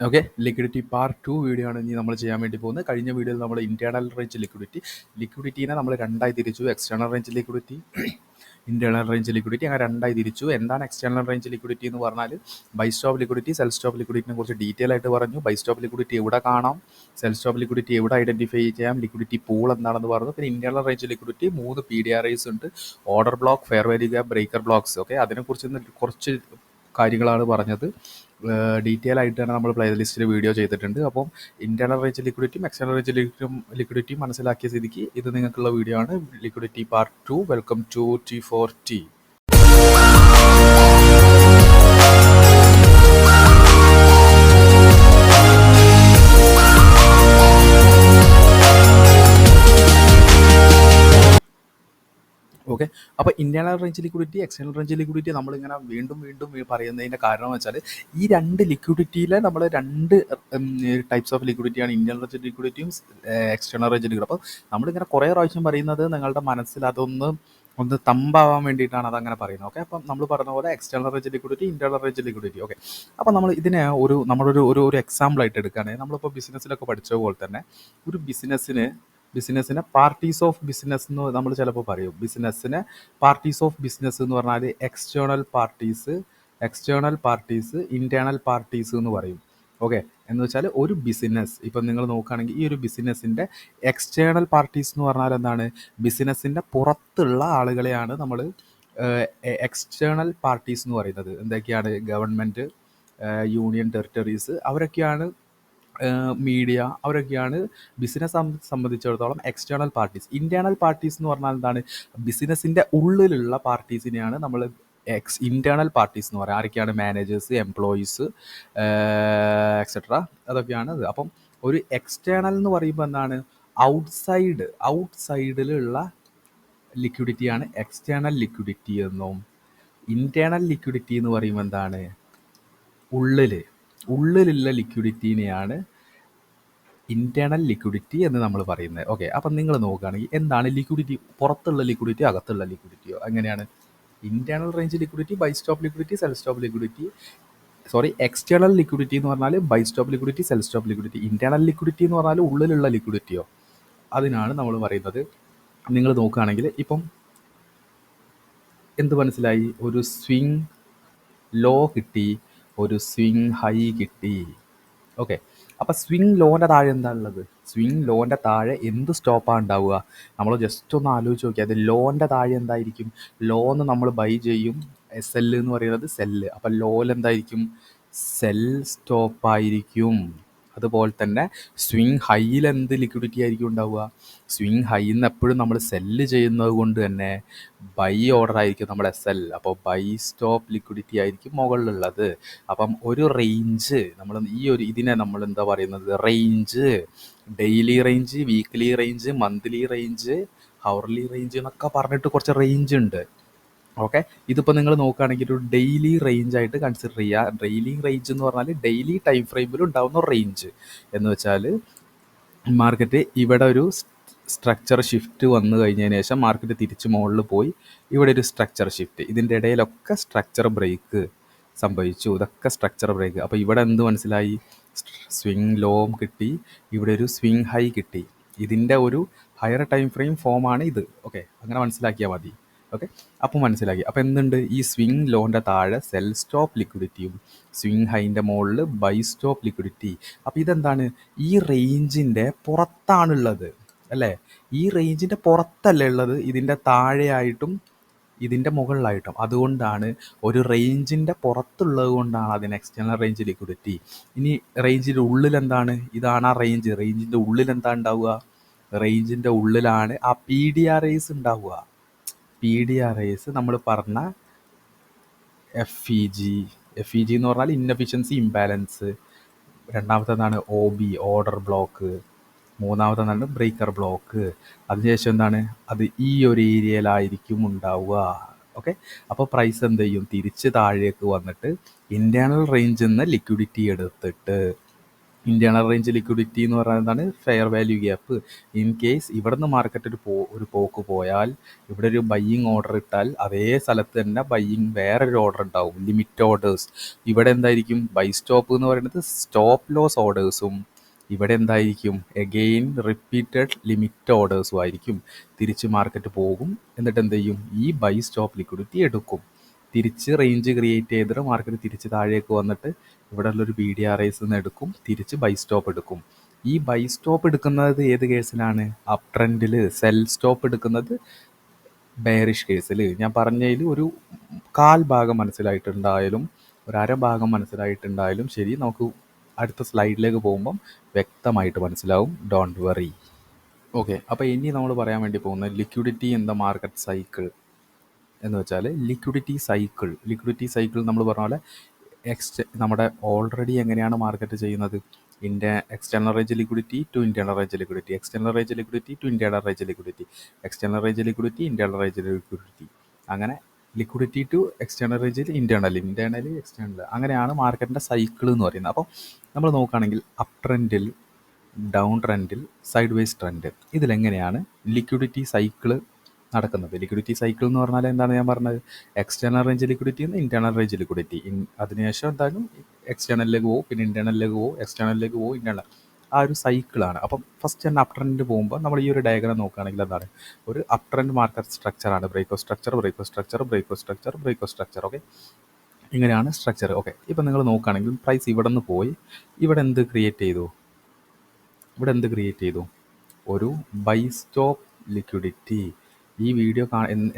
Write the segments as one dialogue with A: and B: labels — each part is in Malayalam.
A: ഓക്കെ, ലിക്വിഡിറ്റി പാർട്ട് 2 വീഡിയോ ആണ് ഇനി നമ്മൾ ചെയ്യാൻ വേണ്ടി പോകുന്നത്. കഴിഞ്ഞ വീഡിയോയിൽ നമ്മൾ ഇന്റേണൽ റേഞ്ച് ലിക്വിഡിറ്റീനെ നമ്മൾ രണ്ടായി തിരിച്ചു. External range liquidity, internal range liquidity, അങ്ങനെ രണ്ടായി തിരിച്ചു. എന്താണ് എക്സ്റ്റേണൽ റേഞ്ച് ലിക്വിഡിറ്റി എന്ന് പറഞ്ഞാൽ buy stop liquidity, sell stop ലിക്വിഡിറ്റിനെ കുറിച്ച് ഡീറ്റെയിൽ ആയിട്ട് പറഞ്ഞു. ബൈ സ്റ്റോപ്പ് ലിക്വിഡിറ്റി എവിടെ കാണാം, സെൽ സ്റ്റോപ്പ് ലിക്വിഡിറ്റി എവിടെ ഐഡന്റിഫൈ ചെയ്യാം, ലിക്വിഡിറ്റി പൂൾ എന്താണെന്ന് പറഞ്ഞു. പിന്നെ ഇന്റേണൽ റേഞ്ച് ലിക്വിഡിറ്റി 3 PDRIs ഉണ്ട്: order block, fair value gap, breaker blocks. Okay, അതിനെക്കുറിച്ച് കുറച്ച് കാര്യങ്ങളാണ് പറഞ്ഞത്. ഡീറ്റെയിൽ ആയിട്ട് തന്നെ നമ്മൾ പ്ലേലിസ്റ്റിൽ വീഡിയോ ചെയ്തിട്ടുണ്ട്. അപ്പം ഇന്റേണൽ റേഞ്ച് ലിക്വിഡിറ്റിയും എക്സ്റ്റേണൽ റേഞ്ച് ലിക്വിഡിറ്റിയും മനസ്സിലാക്കിയ സ്ഥിതിക്ക് ഇത് നിങ്ങൾക്കുള്ള വീഡിയോ ആണ്. Liquidity part 2. Welcome to T4T. Okay, അപ്പോൾ internal range liquidity, external range liquidity നമ്മളിങ്ങനെ വീണ്ടും പറയുന്നതിൻ്റെ കാരണം എന്ന് വെച്ചാൽ ഈ രണ്ട് ലിക്വിഡിറ്റിയിലെ നമ്മൾ രണ്ട് ടൈപ്സ് ഓഫ് ലിക്വിഡിറ്റിയാണ് ഇന്റേണൽ റേഞ്ച് ലിക്വിഡിറ്റിയും എക്സ്റ്റേണൽ റേഞ്ച് ലിക്വിഡിറ്റി. അപ്പോൾ നമ്മളിങ്ങനെ കുറേ പ്രാവശ്യം പറയുന്നത് നിങ്ങളുടെ മനസ്സിൽ ഒന്ന് തമ്പാവാൻ വേണ്ടിയിട്ടാണ് അതങ്ങനെ പറയുന്നത്. ഓക്കെ, അപ്പം നമ്മൾ പറഞ്ഞ പോലെ external range liquidity, internal range liquidity. Okay, അപ്പോൾ നമ്മൾ ഇതിനെ നമ്മളൊരു എക്സാമ്പിളായിട്ട് എടുക്കുകയാണെങ്കിൽ നമ്മളിപ്പോൾ ബിസിനസ്സിലൊക്കെ പഠിച്ച പോലെ തന്നെ ഒരു ബിസിനസ്സിനെ പാർട്ടീസ് ഓഫ് ബിസിനസ് എന്ന് നമ്മൾ ചിലപ്പോൾ പറയും. ബിസിനസ്സിനെ പാർട്ടീസ് ഓഫ് ബിസിനസ് എന്ന് പറഞ്ഞാൽ എക്സ്റ്റേണൽ പാർട്ടീസ്, ഇന്റേണൽ പാർട്ടീസ് എന്ന് പറയും. ഓക്കെ, എന്ന് വെച്ചാൽ ഒരു ബിസിനസ് ഇപ്പം നിങ്ങൾ നോക്കുകയാണെങ്കിൽ ഈ ഒരു ബിസിനസ്സിൻ്റെ എക്സ്റ്റേണൽ പാർട്ടീസ് എന്ന് പറഞ്ഞാൽ എന്താണ്? ബിസിനസ്സിൻ്റെ പുറത്തുള്ള ആളുകളെയാണ് നമ്മൾ എക്സ്റ്റേണൽ പാർട്ടീസ് എന്ന് പറയുന്നത്. എന്തൊക്കെയാണ്? ഗവൺമെൻറ്, യൂണിയൻ ടെറിട്ടറീസ്, അവരൊക്കെയാണ് മീഡിയ, അവരൊക്കെയാണ് ബിസിനസ് സംബന്ധിച്ചിടത്തോളം എക്സ്റ്റേണൽ പാർട്ടീസ്. ഇന്റേണൽ പാർട്ടീസ് എന്ന് പറഞ്ഞാൽ എന്താണ്? ബിസിനസ്സിൻ്റെ ഉള്ളിലുള്ള പാർട്ടീസിനെയാണ് നമ്മൾ ഇന്റേണൽ പാർട്ടീസ് എന്ന് പറയുക. ആരൊക്കെയാണ്? മാനേജേഴ്സ്, എംപ്ലോയീസ്, എക്സെട്ര, അതൊക്കെയാണ് അത്. അപ്പം ഒരു എക്സ്റ്റേണൽ എന്ന് പറയുമ്പോൾ എന്താണ്? ഔട്ട്സൈഡിലുള്ള ലിക്വിഡിറ്റിയാണ് എക്സ്റ്റേണൽ ലിക്വിഡിറ്റി എന്നും, ഇന്റേണൽ ലിക്വിഡിറ്റി എന്ന് പറയുമ്പോൾ എന്താണ്? ഉള്ളിലുള്ള ലിക്വിഡിറ്റിനെയാണ് ഇന്റേണൽ ലിക്വിഡിറ്റി എന്ന് നമ്മൾ പറയുന്നത്. ഓക്കെ, അപ്പം നിങ്ങൾ നോക്കുകയാണെങ്കിൽ എന്താണ് ലിക്വിഡിറ്റി? പുറത്തുള്ള ലിക്വിഡിറ്റി, അകത്തുള്ള ലിക്വിഡിറ്റിയോ? എങ്ങനെയാണ്? Internal range liquidity, buy stop liquidity, sell stop liquidity. External liquidity എന്ന് പറഞ്ഞാൽ buy stop liquidity, sell stop liquidity. Internal liquidity എന്ന് പറഞ്ഞാൽ ഉള്ളിലുള്ള ലിക്വിഡിറ്റിയോ? അതിനാണ് നമ്മൾ പറയുന്നത്. നിങ്ങൾ നോക്കുകയാണെങ്കിൽ ഇപ്പം എന്ത് മനസ്സിലായി? ഒരു സ്വിങ് ലോ കിട്ടി, ഒരു സ്വിങ് ഹൈ കിട്ടി. ഓക്കെ, അപ്പം സ്വിങ് ലോൻ്റെ താഴെ എന്താ ഉള്ളത്? സ്വിങ് ലോൻ്റെ താഴെ എന്ത് സ്റ്റോപ്പാണ് ഉണ്ടാവുക? നമ്മൾ ജസ്റ്റ് ഒന്ന് ആലോചിച്ച് നോക്കിയാൽ അത് ലോൻ്റെ താഴെ എന്തായിരിക്കും? ലോന്ന് നമ്മൾ ബൈ ചെയ്യും, SL എന്ന് പറയുന്നത് സെല്ല്. അപ്പം ലോയിൽ എന്തായിരിക്കും? സെൽ സ്റ്റോപ്പായിരിക്കും. അതുപോലെ തന്നെ സ്വിങ് ഹൈയിൽ എന്ത് ലിക്വിഡിറ്റി ആയിരിക്കും ഉണ്ടാവുക? സ്വിങ് ഹൈയിൽ നിന്ന് എപ്പോഴും നമ്മൾ സെല്ല് ചെയ്യുന്നത് കൊണ്ട് തന്നെ ബൈ ഓർഡർ ആയിരിക്കും നമ്മുടെ SL. അപ്പോൾ ബൈ സ്റ്റോപ്പ് ലിക്വിഡിറ്റി ആയിരിക്കും മുകളിലുള്ളത്. അപ്പം ഒരു റേഞ്ച് ഇതിനെ നമ്മൾ എന്താ പറയുന്നത്? Range, daily range, weekly range, monthly range, hourly range എന്നൊക്കെ പറഞ്ഞിട്ട് കുറച്ച് റേഞ്ച് ഉണ്ട്. ഓക്കെ, ഇതിപ്പോൾ നിങ്ങൾ നോക്കുകയാണെങ്കിൽ ഒരു ഡെയിലി റേഞ്ച് ആയിട്ട് കൺസിഡർ ചെയ്യുക. ഡെയിലി റേഞ്ച് എന്ന് പറഞ്ഞാൽ ഡെയിലി ടൈം ഫ്രെയിമിൽ ഉണ്ടാകുന്ന റേഞ്ച് എന്ന് വെച്ചാൽ മാർക്കറ്റ് ഇവിടെ ഒരു സ്ട്രക്ചർ ഷിഫ്റ്റ് വന്നു കഴിഞ്ഞതിന് ശേഷം മാർക്കറ്റ് തിരിച്ച് മുകളിൽ പോയി ഇവിടെ ഒരു സ്ട്രക്ചർ ഷിഫ്റ്റ്, ഇതിൻ്റെ ഇടയിലൊക്കെ സ്ട്രക്ചർ ബ്രേക്ക് സംഭവിച്ചു. ഇതൊക്കെ സ്ട്രക്ചർ ബ്രേക്ക്. അപ്പോൾ ഇവിടെ എന്ത് മനസ്സിലായി? സ്വിങ് ലോം കിട്ടി, ഇവിടെ ഒരു സ്വിങ് ഹൈ കിട്ടി. ഇതിൻ്റെ ഒരു ഹയർ ടൈം ഫ്രെയിം ഫോമാണ് ഇത്. ഓക്കെ, അങ്ങനെ മനസ്സിലാക്കിയാൽ മതി. ഓക്കെ, അപ്പോൾ മനസ്സിലാക്കി. അപ്പോൾ എന്തുണ്ട്? ഈ സ്വിങ് ലോൻ്റെ താഴെ സെൽ സ്റ്റോപ്പ് ലിക്വിഡിറ്റിയും സ്വിങ് ഹൈൻ്റെ മുകളിൽ ബൈ സ്റ്റോപ്പ് ലിക്വിഡിറ്റി. അപ്പോൾ ഇതെന്താണ്? ഈ റേഞ്ചിൻ്റെ പുറത്താണുള്ളത് അല്ലേ? ഈ റേഞ്ചിൻ്റെ പുറത്തല്ലേ ഉള്ളത്, ഇതിൻ്റെ താഴെയായിട്ടും ഇതിൻ്റെ മുകളിലായിട്ടും. അതുകൊണ്ടാണ് ഒരു റേഞ്ചിൻ്റെ പുറത്തുള്ളത് കൊണ്ടാണ് അതിന് എക്സ്റ്റേണൽ റേഞ്ച് ലിക്വിഡിറ്റി. ഇനി റേഞ്ചിൻ്റെ ഉള്ളിൽ എന്താണ്? ഇതാണ് ആ റേഞ്ച്. റേഞ്ചിൻ്റെ ഉള്ളിൽ എന്താ ഉണ്ടാവുക? റേഞ്ചിൻ്റെ ഉള്ളിലാണ് ആ PDRIs ഉണ്ടാവുക. PDRIs നമ്മൾ പറഞ്ഞ FEG എന്ന് പറഞ്ഞാൽ ഇൻഎഫിഷ്യൻസി ഇംബാലൻസ്, രണ്ടാമത്തേതാണ് OB, ഓർഡർ ബ്ലോക്ക്, മൂന്നാമത്തേതാണ് ബ്രേക്കർ ബ്ലോക്ക്. അതിനുശേഷം എന്താണ്? അത് ഈ ഒരു ഏരിയയിലായിരിക്കും ഉണ്ടാവുക. ഓക്കെ, അപ്പോൾ പ്രൈസ് എന്ത് ചെയ്യും? തിരിച്ച് താഴേക്ക് വന്നിട്ട് ഇന്റേണൽ റേഞ്ചിൽ നിന്ന് ലിക്വിഡിറ്റി എടുത്തിട്ട് ഇന്റേണൽ റേഞ്ച് ലിക്വിഡിറ്റി എന്ന് പറയുന്നതാണ് fair value gap. In case ഇവിടെ നിന്ന് മാർക്കറ്റ് ഒരു പോക്ക് പോയാൽ ഇവിടെ ഒരു ബയ്യിങ് ഓർഡർ ഇട്ടാൽ അതേ സ്ഥലത്ത് തന്നെ ബയ്യിങ് വേറൊരു ഓർഡർ ഉണ്ടാവും, ലിമിറ്റ് ഓർഡേഴ്സ്. ഇവിടെ എന്തായിരിക്കും ബൈ സ്റ്റോപ്പ് എന്ന് പറയുന്നത് സ്റ്റോപ്പ് ലോസ് ഓർഡേഴ്സും ഇവിടെ എന്തായിരിക്കും എഗെയിൻ റിപ്പീറ്റഡ് ലിമിറ്റ് ഓർഡേഴ്സും ആയിരിക്കും. തിരിച്ച് മാർക്കറ്റ് പോകും, എന്നിട്ട് എന്ത് ചെയ്യും, ഈ ബൈ സ്റ്റോപ്പ് ലിക്വിഡിറ്റി എടുക്കും. തിരിച്ച് റേഞ്ച് ക്രിയേറ്റ് ചെയ്തിട്ട് മാർക്കറ്റ് തിരിച്ച് താഴേക്ക് വന്നിട്ട് ഇവിടെ ഉള്ളൊരു പി ഡി ആർ ഐസ് നിന്ന് എടുക്കും, തിരിച്ച് ബൈ സ്റ്റോപ്പ് എടുക്കും. ഈ ബൈ സ്റ്റോപ്പ് എടുക്കുന്നത് ഏത് കേസിലാണ്? അപ് ട്രെൻഡിൽ. സെൽ സ്റ്റോപ്പ് എടുക്കുന്നത് ബെയറിഷ് കേസിൽ. ഞാൻ പറഞ്ഞതിൽ ഒരു കാൽ ഭാഗം മനസ്സിലായിട്ടുണ്ടായാലും ഒരു അര ഭാഗം മനസ്സിലായിട്ടുണ്ടായാലും ശരി, നമുക്ക് അടുത്ത സ്ലൈഡിലേക്ക് പോകുമ്പം വ്യക്തമായിട്ട് മനസ്സിലാവും. Don't worry. ഓക്കെ, അപ്പോൾ ഇനി നമ്മൾ പറയാൻ വേണ്ടി പോകുന്നത് liquidity in the market cycle എന്ന് വെച്ചാൽ ലിക്വിഡിറ്റി സൈക്കിൾ നമ്മൾ പറഞ്ഞ പോലെ നമ്മുടെ ഓൾറെഡി എങ്ങനെയാണ് മാർക്കറ്റ് ചെയ്യുന്നത്? External range liquidity to internal range liquidity, external range liquidity to internal range liquidity, external range liquidity internal range liquidity, അങ്ങനെ ലിക്വിഡിറ്റി ടു എക്സ്റ്റേണൽ റേഞ്ചിൽ ഇന്റേണൽ എക്സ്റ്റേണൽ, അങ്ങനെയാണ് മാർക്കറ്റിൻ്റെ സൈക്കിൾ എന്ന് പറയുന്നത്. അപ്പോൾ നമ്മൾ നോക്കുകയാണെങ്കിൽ അപ് ട്രെൻഡിൽ, ഡൗൺ ട്രെൻഡിൽ, സൈഡ് വേസ് ട്രെൻഡ്, ഇതിലെങ്ങനെയാണ് ലിക്വിഡിറ്റി സൈക്കിള് നടക്കുന്നത്? ലിക്വിഡിറ്റി സൈക്കിൾ എന്ന് പറഞ്ഞാൽ എന്താണ് ഞാൻ പറഞ്ഞത്? എക്സ്റ്റേണൽ റേഞ്ച് ലിക്വിഡിറ്റി എന്ന് ഇന്റേണൽ റേഞ്ച് ലിക്വിഡിറ്റി, അതിനുശേഷം എന്തായാലും എക്സ്റ്റേണലിലേക്ക് പോകും, പിന്നെ ഇന്റേണലിലേക്ക് പോകും, എക്സ്റ്റേണലിലേക്ക് പോകും, ഇന്റേണൽ, ആ ഒരു സൈക്കിളാണ്. അപ്പം ഫസ്റ്റ് തന്നെ അപ് ട്രെൻഡ് പോകുമ്പോൾ നമ്മൾ ഈ ഒരു ഡയഗ്രാം നോക്കുകയാണെങ്കിൽ എന്താണ്? ഒരു അപ് ട്രെൻഡ് മാർക്കറ്റ് സ്ട്രക്ചറാണ്. Break of structure, break of structure, break of structure, break of structure. Okay, ഇങ്ങനെയാണ് സ്ട്രക്ചർ. ഓക്കെ, ഇപ്പം നിങ്ങൾ നോക്കുകയാണെങ്കിൽ പ്രൈസ് ഇവിടെ നിന്ന് പോയി ഇവിടെ എന്ത് ക്രിയേറ്റ് ചെയ്തു? ഒരു ബൈ സ്റ്റോപ്പ് ലിക്വിഡിറ്റി. ഈ വീഡിയോ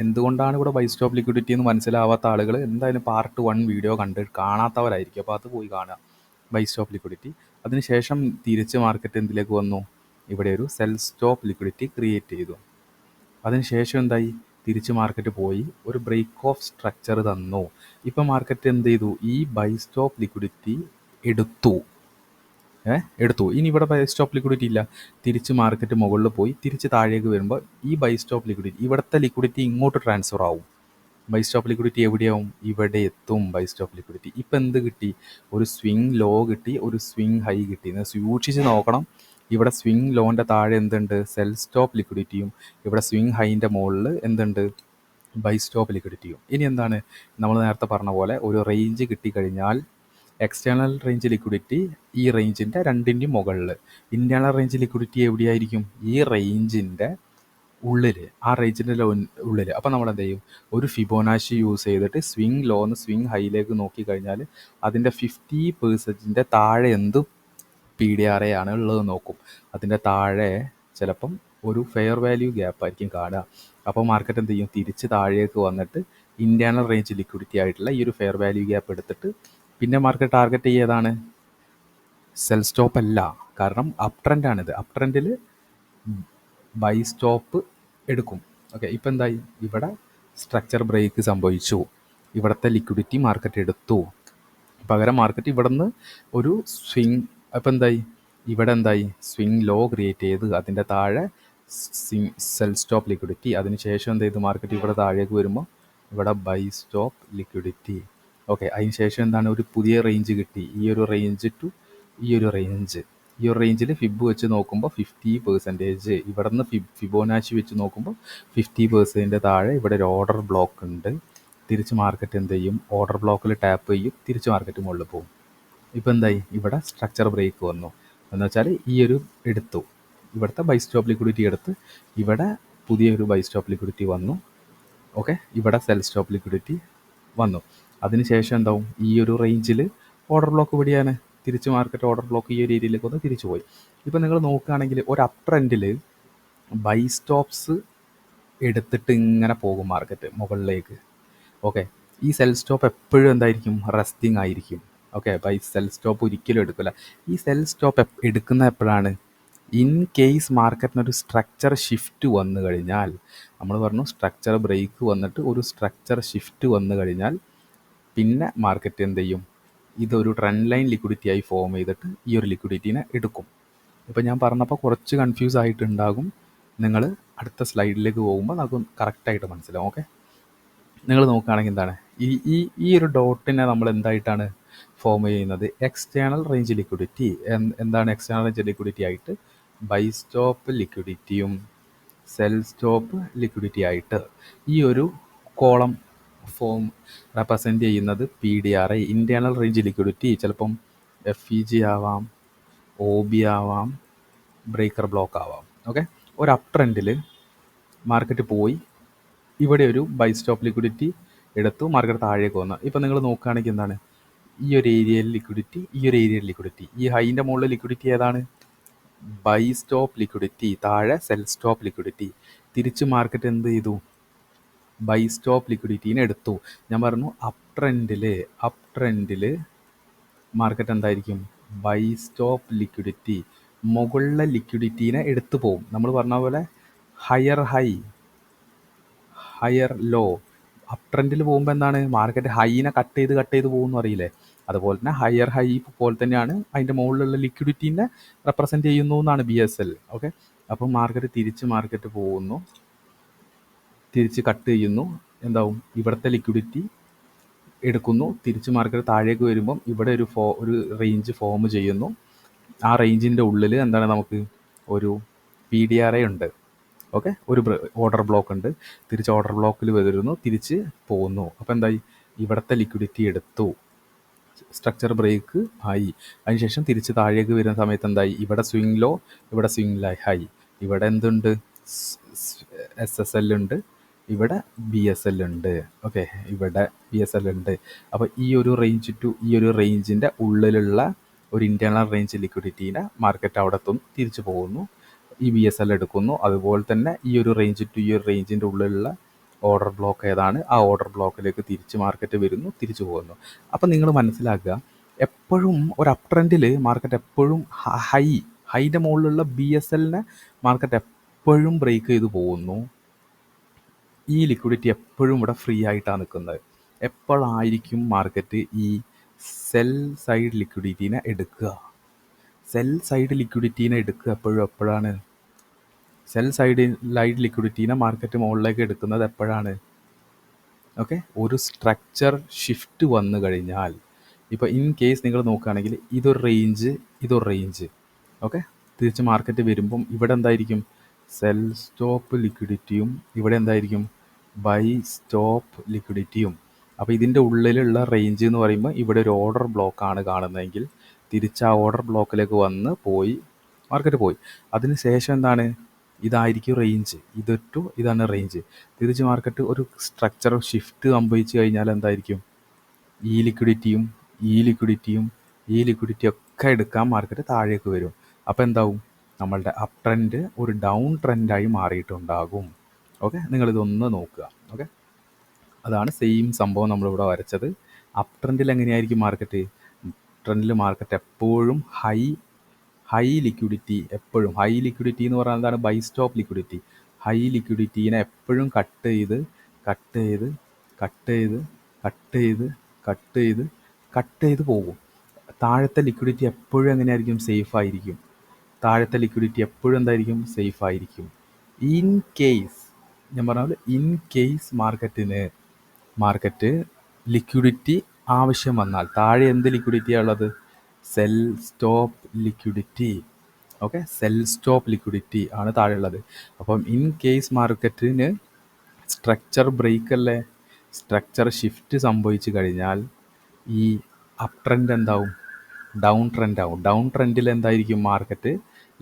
A: എന്തുകൊണ്ടാണ് ഇവിടെ ബൈ സ്റ്റോപ്പ് ലിക്വിഡിറ്റി എന്ന് മനസ്സിലാവാത്ത ആളുകൾ എന്തായാലും പാർട്ട് 1 വീഡിയോ കാണാത്തവരായിരിക്കും. അപ്പോൾ അത് പോയി കാണുക, ബൈ സ്റ്റോപ്പ് ലിക്വിഡിറ്റി. അതിനുശേഷം തിരിച്ച് മാർക്കറ്റ് എന്തിലേക്ക് വന്നു? ഇവിടെ ഒരു സെൽ സ്റ്റോപ്പ് ലിക്വിഡിറ്റി ക്രിയേറ്റ് ചെയ്തു. അതിനുശേഷം എന്തായി? തിരിച്ച് മാർക്കറ്റ് പോയി ഒരു ബ്രേക്ക് ഓഫ് സ്ട്രക്ചർ തന്നു. ഇപ്പം മാർക്കറ്റ് എന്ത് ചെയ്തു? ഈ ബൈ സ്റ്റോപ്പ് ലിക്വിഡിറ്റി എടുത്തു. ഇനി ഇവിടെ ബൈ സ്റ്റോപ്പ് ലിക്വിഡിറ്റി ഇല്ല. തിരിച്ച് മാർക്കറ്റ് മുകളിൽ പോയി തിരിച്ച് താഴേക്ക് വരുമ്പോൾ ഈ ബൈ സ്റ്റോപ്പ് ലിക്വിഡിറ്റി, ഇവിടുത്തെ ലിക്വിഡിറ്റി ഇങ്ങോട്ട് ട്രാൻസ്ഫർ ആവും. ബൈ സ്റ്റോപ്പ് ലിക്വിഡിറ്റി എവിടെയാവും? ഇവിടെ എത്തും ബൈ സ്റ്റോപ്പ് ലിക്വിഡിറ്റി. ഇപ്പം എന്ത് കിട്ടി? ഒരു സ്വിങ് ലോ കിട്ടി, ഒരു സ്വിങ് ഹൈ കിട്ടി. സൂക്ഷിച്ച് നോക്കണം. ഇവിടെ സ്വിങ് ലോൻ്റെ താഴെ എന്തുണ്ട്? സെൽ സ്റ്റോപ്പ് ലിക്വിഡിറ്റിയും ഇവിടെ സ്വിങ് ഹൈൻ്റെ മുകളിൽ എന്തുണ്ട്? ബൈ സ്റ്റോപ്പ് ലിക്വിഡിറ്റിയും. ഇനി എന്താണ്? നമ്മൾ നേരത്തെ പറഞ്ഞ പോലെ ഒരു റേഞ്ച് കിട്ടിക്കഴിഞ്ഞാൽ എക്സ്റ്റേണൽ റേഞ്ച് ലിക്വിഡിറ്റി ഈ റേഞ്ചിൻ്റെ രണ്ടിൻ്റെയും മുകളിൽ, ഇൻറ്റേണൽ റേഞ്ച് ലിക്വിഡിറ്റി എവിടെയായിരിക്കും? ഈ റേഞ്ചിൻ്റെ ഉള്ളിൽ, ആ റേഞ്ചിൻ്റെ ഉള്ളിൽ. അപ്പോൾ നമ്മൾ എന്ത് ചെയ്യും? ഒരു ഫിബോനാച്ചി യൂസ് ചെയ്തിട്ട് സ്വിങ് ലോന്ന് സ്വിങ് ഹൈയിലേക്ക് നോക്കിക്കഴിഞ്ഞാൽ അതിൻ്റെ 50% താഴെ എന്ത് പി ഡി ആർ എ ആണ് ഉള്ളത് നോക്കും. അതിൻ്റെ താഴെ ചിലപ്പം ഒരു ഫെയർ വാല്യൂ ഗ്യാപ്പ് ആയിരിക്കും കാണുക. അപ്പോൾ മാർക്കറ്റ് എന്ത് ചെയ്യും? തിരിച്ച് താഴേക്ക് വന്നിട്ട് ഇൻറ്റേണൽ റേഞ്ച് ലിക്വിഡിറ്റി ആയിട്ടുള്ള ഈ ഒരു ഫെയർ വാല്യൂ ഗ്യാപ്പ് എടുത്തിട്ട് പിന്നെ മാർക്കറ്റ് ടാർഗറ്റ് ചെയ്തതാണ് സെൽ സ്റ്റോപ്പ് അല്ല. കാരണം അപ് ട്രെൻഡാണിത്. അപ് ട്രെൻഡിൽ ബൈ സ്റ്റോപ്പ് എടുക്കും. ഓക്കെ, ഇപ്പം എന്തായി? ഇവിടെ സ്ട്രക്ചർ ബ്രേക്ക് സംഭവിച്ചു. ഇവിടുത്തെ ലിക്വിഡിറ്റി മാർക്കറ്റ് എടുത്തു. പകരം മാർക്കറ്റ് ഇവിടെ നിന്ന് ഒരു സ്വിങ്, അപ്പം എന്തായി? ഇവിടെ എന്തായി? സ്വിങ് ലോ ക്രിയേറ്റ് ചെയ്ത് അതിൻ്റെ താഴെ സെൽ സ്റ്റോപ്പ് ലിക്വിഡിറ്റി. അതിനുശേഷം എന്ത് ചെയ്തു? മാർക്കറ്റ് ഇവിടെ താഴേക്ക് വരുമ്പോൾ ഇവിടെ ബൈ സ്റ്റോപ്പ് ലിക്വിഡിറ്റി. ഓക്കെ, അതിന് ശേഷം എന്താണ്? ഒരു പുതിയ റേഞ്ച് കിട്ടി. ഈ ഒരു റേഞ്ച് ടു ഈ ഒരു റേഞ്ച്, ഈ ഒരു റേഞ്ചിൽ ഫിബ് വെച്ച് നോക്കുമ്പോൾ 50%, ഇവിടെ നിന്ന് ഫിബോനാച്ചി വെച്ച് നോക്കുമ്പോൾ 50% താഴെ ഇവിടെ ഒരു ഓർഡർ ബ്ലോക്ക് ഉണ്ട്. തിരിച്ച് മാർക്കറ്റ് എന്ത് ചെയ്യും? ഓർഡർ ബ്ലോക്കിൽ ടാപ്പ് ചെയ്യും, തിരിച്ച് മാർക്കറ്റ് മുകളിൽ പോകും. ഇപ്പോൾ എന്തായി? ഇവിടെ സ്ട്രക്ചർ ബ്രേക്ക് വന്നു എന്ന് വെച്ചാൽ ഈ ഒരു എടുത്തു, ഇവിടുത്തെ ബൈ സ്റ്റോപ്പ് ലിക്വിഡിറ്റി എടുത്ത് ഇവിടെ പുതിയൊരു ബൈ സ്റ്റോപ്പ് ലിക്വിഡിറ്റി വന്നു. ഓക്കെ, ഇവിടെ സെൽ സ്റ്റോപ്പ് ലിക്വിഡിറ്റി വന്നു. അതിനുശേഷം എന്താവും? ഈ ഒരു റേഞ്ചിൽ ഓർഡർ ബ്ലോക്ക് പിടിയാണ്. തിരിച്ച് മാർക്കറ്റ് ഓർഡർ ബ്ലോക്ക് ഈ ഒരു ഏരിയയിലേക്ക് വന്ന് തിരിച്ചു പോയി. ഇപ്പം നിങ്ങൾ നോക്കുകയാണെങ്കിൽ ഒരു അപ് ട്രെൻഡിൽ ബൈ സ്റ്റോപ്സ് എടുത്തിട്ട് ഇങ്ങനെ പോകും മാർക്കറ്റ് മുകളിലേക്ക്. ഓക്കെ, ഈ സെൽ സ്റ്റോപ്പ് എപ്പോഴും എന്തായിരിക്കും? റെസ്റ്റിംഗ് ആയിരിക്കും. ഓക്കെ, ബൈ സെൽ സ്റ്റോപ്പ് ഒരിക്കലും എടുക്കില്ല. ഈ സെൽ സ്റ്റോപ്പ് എടുക്കുന്ന എപ്പോഴാണ്? ഇൻ കേസ് മാർക്കറ്റിനൊരു സ്ട്രക്ചർ ഷിഫ്റ്റ് വന്നു കഴിഞ്ഞാൽ, നമ്മൾ പറഞ്ഞു സ്ട്രക്ചർ ബ്രേക്ക് വന്നിട്ട് ഒരു സ്ട്രക്ചർ ഷിഫ്റ്റ് വന്നു കഴിഞ്ഞാൽ പിന്നെ മാർക്കറ്റ് എന്ത് ചെയ്യും? ഇതൊരു ട്രെൻഡ് ലൈൻ ലിക്വിഡിറ്റി ആയി ഫോം ചെയ്തിട്ട് ഈ ഒരു ലിക്വിഡിറ്റീനെ എടുക്കും. ഇപ്പോൾ ഞാൻ പറഞ്ഞപ്പോൾ കുറച്ച് കൺഫ്യൂസ് ആയിട്ടുണ്ടാകും. നിങ്ങൾ അടുത്ത സ്ലൈഡിലേക്ക് പോകുമ്പോൾ നമുക്ക് കറക്റ്റായിട്ട് മനസ്സിലാവും. ഓക്കെ, നിങ്ങൾ നോക്കുകയാണെങ്കിൽ എന്താണ് ഈ ഈ ഈ ഒരു ഡോട്ടിനെ നമ്മൾ എന്തായിട്ടാണ് ഫോം ചെയ്യുന്നത് എക്സ്റ്റേണൽ റേഞ്ച് ലിക്വിഡിറ്റി. എന്താണ് എക്സ്റ്റേണൽ റേഞ്ച് ലിക്വിഡിറ്റി ആയിട്ട്? ബൈ സ്റ്റോപ്പ് ലിക്വിഡിറ്റിയും സെൽ സ്റ്റോപ്പ് ലിക്വിഡിറ്റി ആയിട്ട് ഈ ഒരു കോളം ഫോം റെപ്രസെൻ്റ് ചെയ്യുന്നത് PDRI, ഇൻറ്റേർണൽ റേഞ്ച് ലിക്വിഡിറ്റി. ചിലപ്പം FEG ആവാം, OB ആവാം, ബ്രേക്കർ ബ്ലോക്ക് ആവാം. ഓക്കെ, ഒരു അപ് ട്രെൻഡിൽ മാർക്കറ്റ് പോയി ഇവിടെ ഒരു ബൈ സ്റ്റോപ്പ് ലിക്വിഡിറ്റി എടുത്തു, മാർക്കറ്റ് താഴേക്ക് വന്നു. ഇപ്പം നിങ്ങൾ നോക്കുകയാണെങ്കിൽ എന്താണ് ഈ ഒരു ഏരിയയിൽ ലിക്വിഡിറ്റി, ഈ ഒരു ഏരിയയിൽ ലിക്വിഡിറ്റി. ഈ ഹൈൻ്റെ മുകളിൽ ലിക്വിഡിറ്റി ഏതാണ്? ബൈ സ്റ്റോപ്പ് ലിക്വിഡിറ്റി, താഴെ സെൽ സ്റ്റോപ്പ് ലിക്വിഡിറ്റി. തിരിച്ച് മാർക്കറ്റ് എന്ത് ചെയ്തു? ബൈ സ്റ്റോപ്പ് ലിക്വിഡിറ്റീനെ എടുത്തു. ഞാൻ പറഞ്ഞു അപ് ട്രെൻഡിൽ മാർക്കറ്റ് എന്തായിരിക്കും? ബൈ സ്റ്റോപ്പ് ലിക്വിഡിറ്റി, മുകളിലെ ലിക്വിഡിറ്റീനെ എടുത്തു പോവും. നമ്മൾ പറഞ്ഞ പോലെ higher high higher low. Up ട്രെൻഡിൽ പോകുമ്പോൾ എന്താണ്? മാർക്കറ്റ് ഹൈനെ കട്ട് ചെയ്ത് പോകുമെന്ന് അറിയില്ലേ? അതുപോലെ തന്നെ ഹയർ ഹൈ പോലെ തന്നെയാണ് അതിൻ്റെ മുകളിലുള്ള ലിക്വിഡിറ്റീനെ റെപ്രസെൻ്റ് ചെയ്യുന്നു എന്നാണ് BSL. ഓക്കെ, അപ്പം മാർക്കറ്റ് പോകുന്നു, തിരിച്ച് കട്ട് ചെയ്യുന്നു, എന്താവും? ഇവിടുത്തെ ലിക്വിഡിറ്റി എടുക്കുന്നു, തിരിച്ച് മാർക്കറ്റ് താഴേക്ക് വരുമ്പം ഇവിടെ ഒരു റേഞ്ച് ഫോം ചെയ്യുന്നു. ആ റേഞ്ചിൻ്റെ ഉള്ളിൽ എന്താണ്? നമുക്ക് ഒരു PDRI ഉണ്ട്. ഓക്കെ, ഒരു ഓർഡർ ബ്ലോക്ക് ഉണ്ട്. തിരിച്ച് ഓർഡർ ബ്ലോക്കിൽ വരുന്നു, തിരിച്ച് പോകുന്നു. അപ്പോൾ എന്തായി? ഇവിടുത്തെ ലിക്വിഡിറ്റി എടുത്തു, സ്ട്രക്ചർ ബ്രേക്ക് ആയി. അതിനുശേഷം തിരിച്ച് താഴേക്ക് വരുന്ന സമയത്ത് എന്തായി? ഇവിടെ സ്വിംഗ് ലോ, ഇവിടെ സ്വിംഗ് ഹൈ. ഇവിടെ എന്തുണ്ട്? SSL ഉണ്ട്, ഇവിടെ BSL ഉണ്ട്. ഓക്കെ, ഇവിടെ BSL ഉണ്ട്. അപ്പോൾ ഈ ഒരു റേഞ്ച് ടു ഈ ഒരു റേഞ്ചിൻ്റെ ഉള്ളിലുള്ള ഒരു ഇൻറ്റേർണൽ റേഞ്ച് ലിക്വിഡിറ്റീനെ മാർക്കറ്റ് അവിടെ എത്തുന്നു, തിരിച്ചു പോകുന്നു, ഈ BSL എടുക്കുന്നു. അതുപോലെ തന്നെ ഈ ഒരു റേഞ്ച് ടു ഈ ഒരു റേഞ്ചിൻ്റെ ഉള്ളിലുള്ള ഓർഡർ ബ്ലോക്ക് ഏതാണ്? ആ ഓർഡർ ബ്ലോക്കിലേക്ക് തിരിച്ച് മാർക്കറ്റ് വരുന്നു, തിരിച്ചു പോകുന്നു. അപ്പം നിങ്ങൾ മനസ്സിലാക്കുക, എപ്പോഴും ഒരു അപ് ട്രെൻഡിൽ മാർക്കറ്റ് എപ്പോഴും ഹൈൻ്റെ മുകളിലുള്ള BSLനെ മാർക്കറ്റ് എപ്പോഴും ബ്രേക്ക് ചെയ്ത് പോകുന്നു. ഈ ലിക്വിഡിറ്റി എപ്പോഴും ഇവിടെ ഫ്രീ ആയിട്ടാണ് നിൽക്കുന്നത്. എപ്പോഴായിരിക്കും മാർക്കറ്റ് ഈ സെൽ സൈഡ് ലിക്വിഡിറ്റീനെ എടുക്കുക? എപ്പോഴാണ്? സെൽ സൈഡ് ലിക്വിഡിറ്റീനെ മാർക്കറ്റ് മുകളിലേക്ക് എടുക്കുന്നത് എപ്പോഴാണ്? ഓക്കെ, ഒരു സ്ട്രക്ചർ ഷിഫ്റ്റ് വന്നു കഴിഞ്ഞാൽ. ഇപ്പോൾ ഇൻ കേസ് നിങ്ങൾ നോക്കുകയാണെങ്കിൽ ഇതൊരു റേഞ്ച്. ഓക്കെ, തിരിച്ച് മാർക്കറ്റ് വരുമ്പം ഇവിടെ എന്തായിരിക്കും? സെൽ സ്റ്റോപ്പ് ലിക്വിഡിറ്റിയും ഇവിടെ എന്തായിരിക്കും? ബൈ സ്റ്റോപ്പ് ലിക്വിഡിറ്റിയും. അപ്പോൾ ഇതിൻ്റെ ഉള്ളിലുള്ള റേഞ്ച് എന്ന് പറയുമ്പോൾ ഇവിടെ ഒരു ഓർഡർ ബ്ലോക്കാണ് കാണുന്നതെങ്കിൽ തിരിച്ച് ആ ഓർഡർ ബ്ലോക്കിലേക്ക് വന്ന് മാർക്കറ്റ് പോയി. അതിന് ശേഷം എന്താണ്? ഇതായിരിക്കും റേഞ്ച്, ഇതാണ് റേഞ്ച്. തിരിച്ച് മാർക്കറ്റ് ഒരു സ്ട്രക്ചർ ഷിഫ്റ്റ് സംഭവിച്ചു കഴിഞ്ഞാൽ എന്തായിരിക്കും? ഈ ലിക്വിഡിറ്റിയും ഒക്കെ എടുക്കാൻ മാർക്കറ്റ് താഴേക്ക് വരും. അപ്പോൾ എന്താവും? നമ്മളുടെ അപ് ട്രെൻഡ് ഒരു ഡൗൺ ട്രെൻഡായി മാറിയിട്ടുണ്ടാകും. ഓക്കെ, നിങ്ങളിതൊന്ന് നോക്കുക. ഓക്കെ, അതാണ് സെയിം സംഭവം നമ്മളിവിടെ വരച്ചത്. അപ് ട്രെൻഡിൽ എങ്ങനെയായിരിക്കും മാർക്കറ്റ്? ട്രെൻഡിൽ മാർക്കറ്റ് എപ്പോഴും ഹൈ ലിക്വിഡിറ്റി എന്ന് പറഞ്ഞാൽ എന്താണ്? Buy stop liquidity. ഹൈ ലിക്വിഡിറ്റീനെ എപ്പോഴും കട്ട് ചെയ്ത് പോകും. താഴത്തെ ലിക്വിഡിറ്റി എപ്പോഴും എങ്ങനെയായിരിക്കും? സേഫ് ആയിരിക്കും. സേഫ് ആയിരിക്കും. ഇൻ കേസ് മാർക്കറ്റ് ലിക്വിഡിറ്റി ആവശ്യം വന്നാൽ, താഴെ എന്ത് ലിക്വിഡിറ്റിയാണ് ഉള്ളത്? Cell stop liquidity. Okay, cell stop liquidity ആണ് താഴെ ഉള്ളത്. അപ്പം ഇൻ കേസ് മാർക്കറ്റിന് സ്ട്രക്ചർ ഷിഫ്റ്റ് സംഭവിച്ചു കഴിഞ്ഞാൽ ഈ അപ് ട്രെൻഡ് എന്താവും? ഡൗൺ ട്രെൻഡിൽ എന്തായിരിക്കും? മാർക്കറ്റ്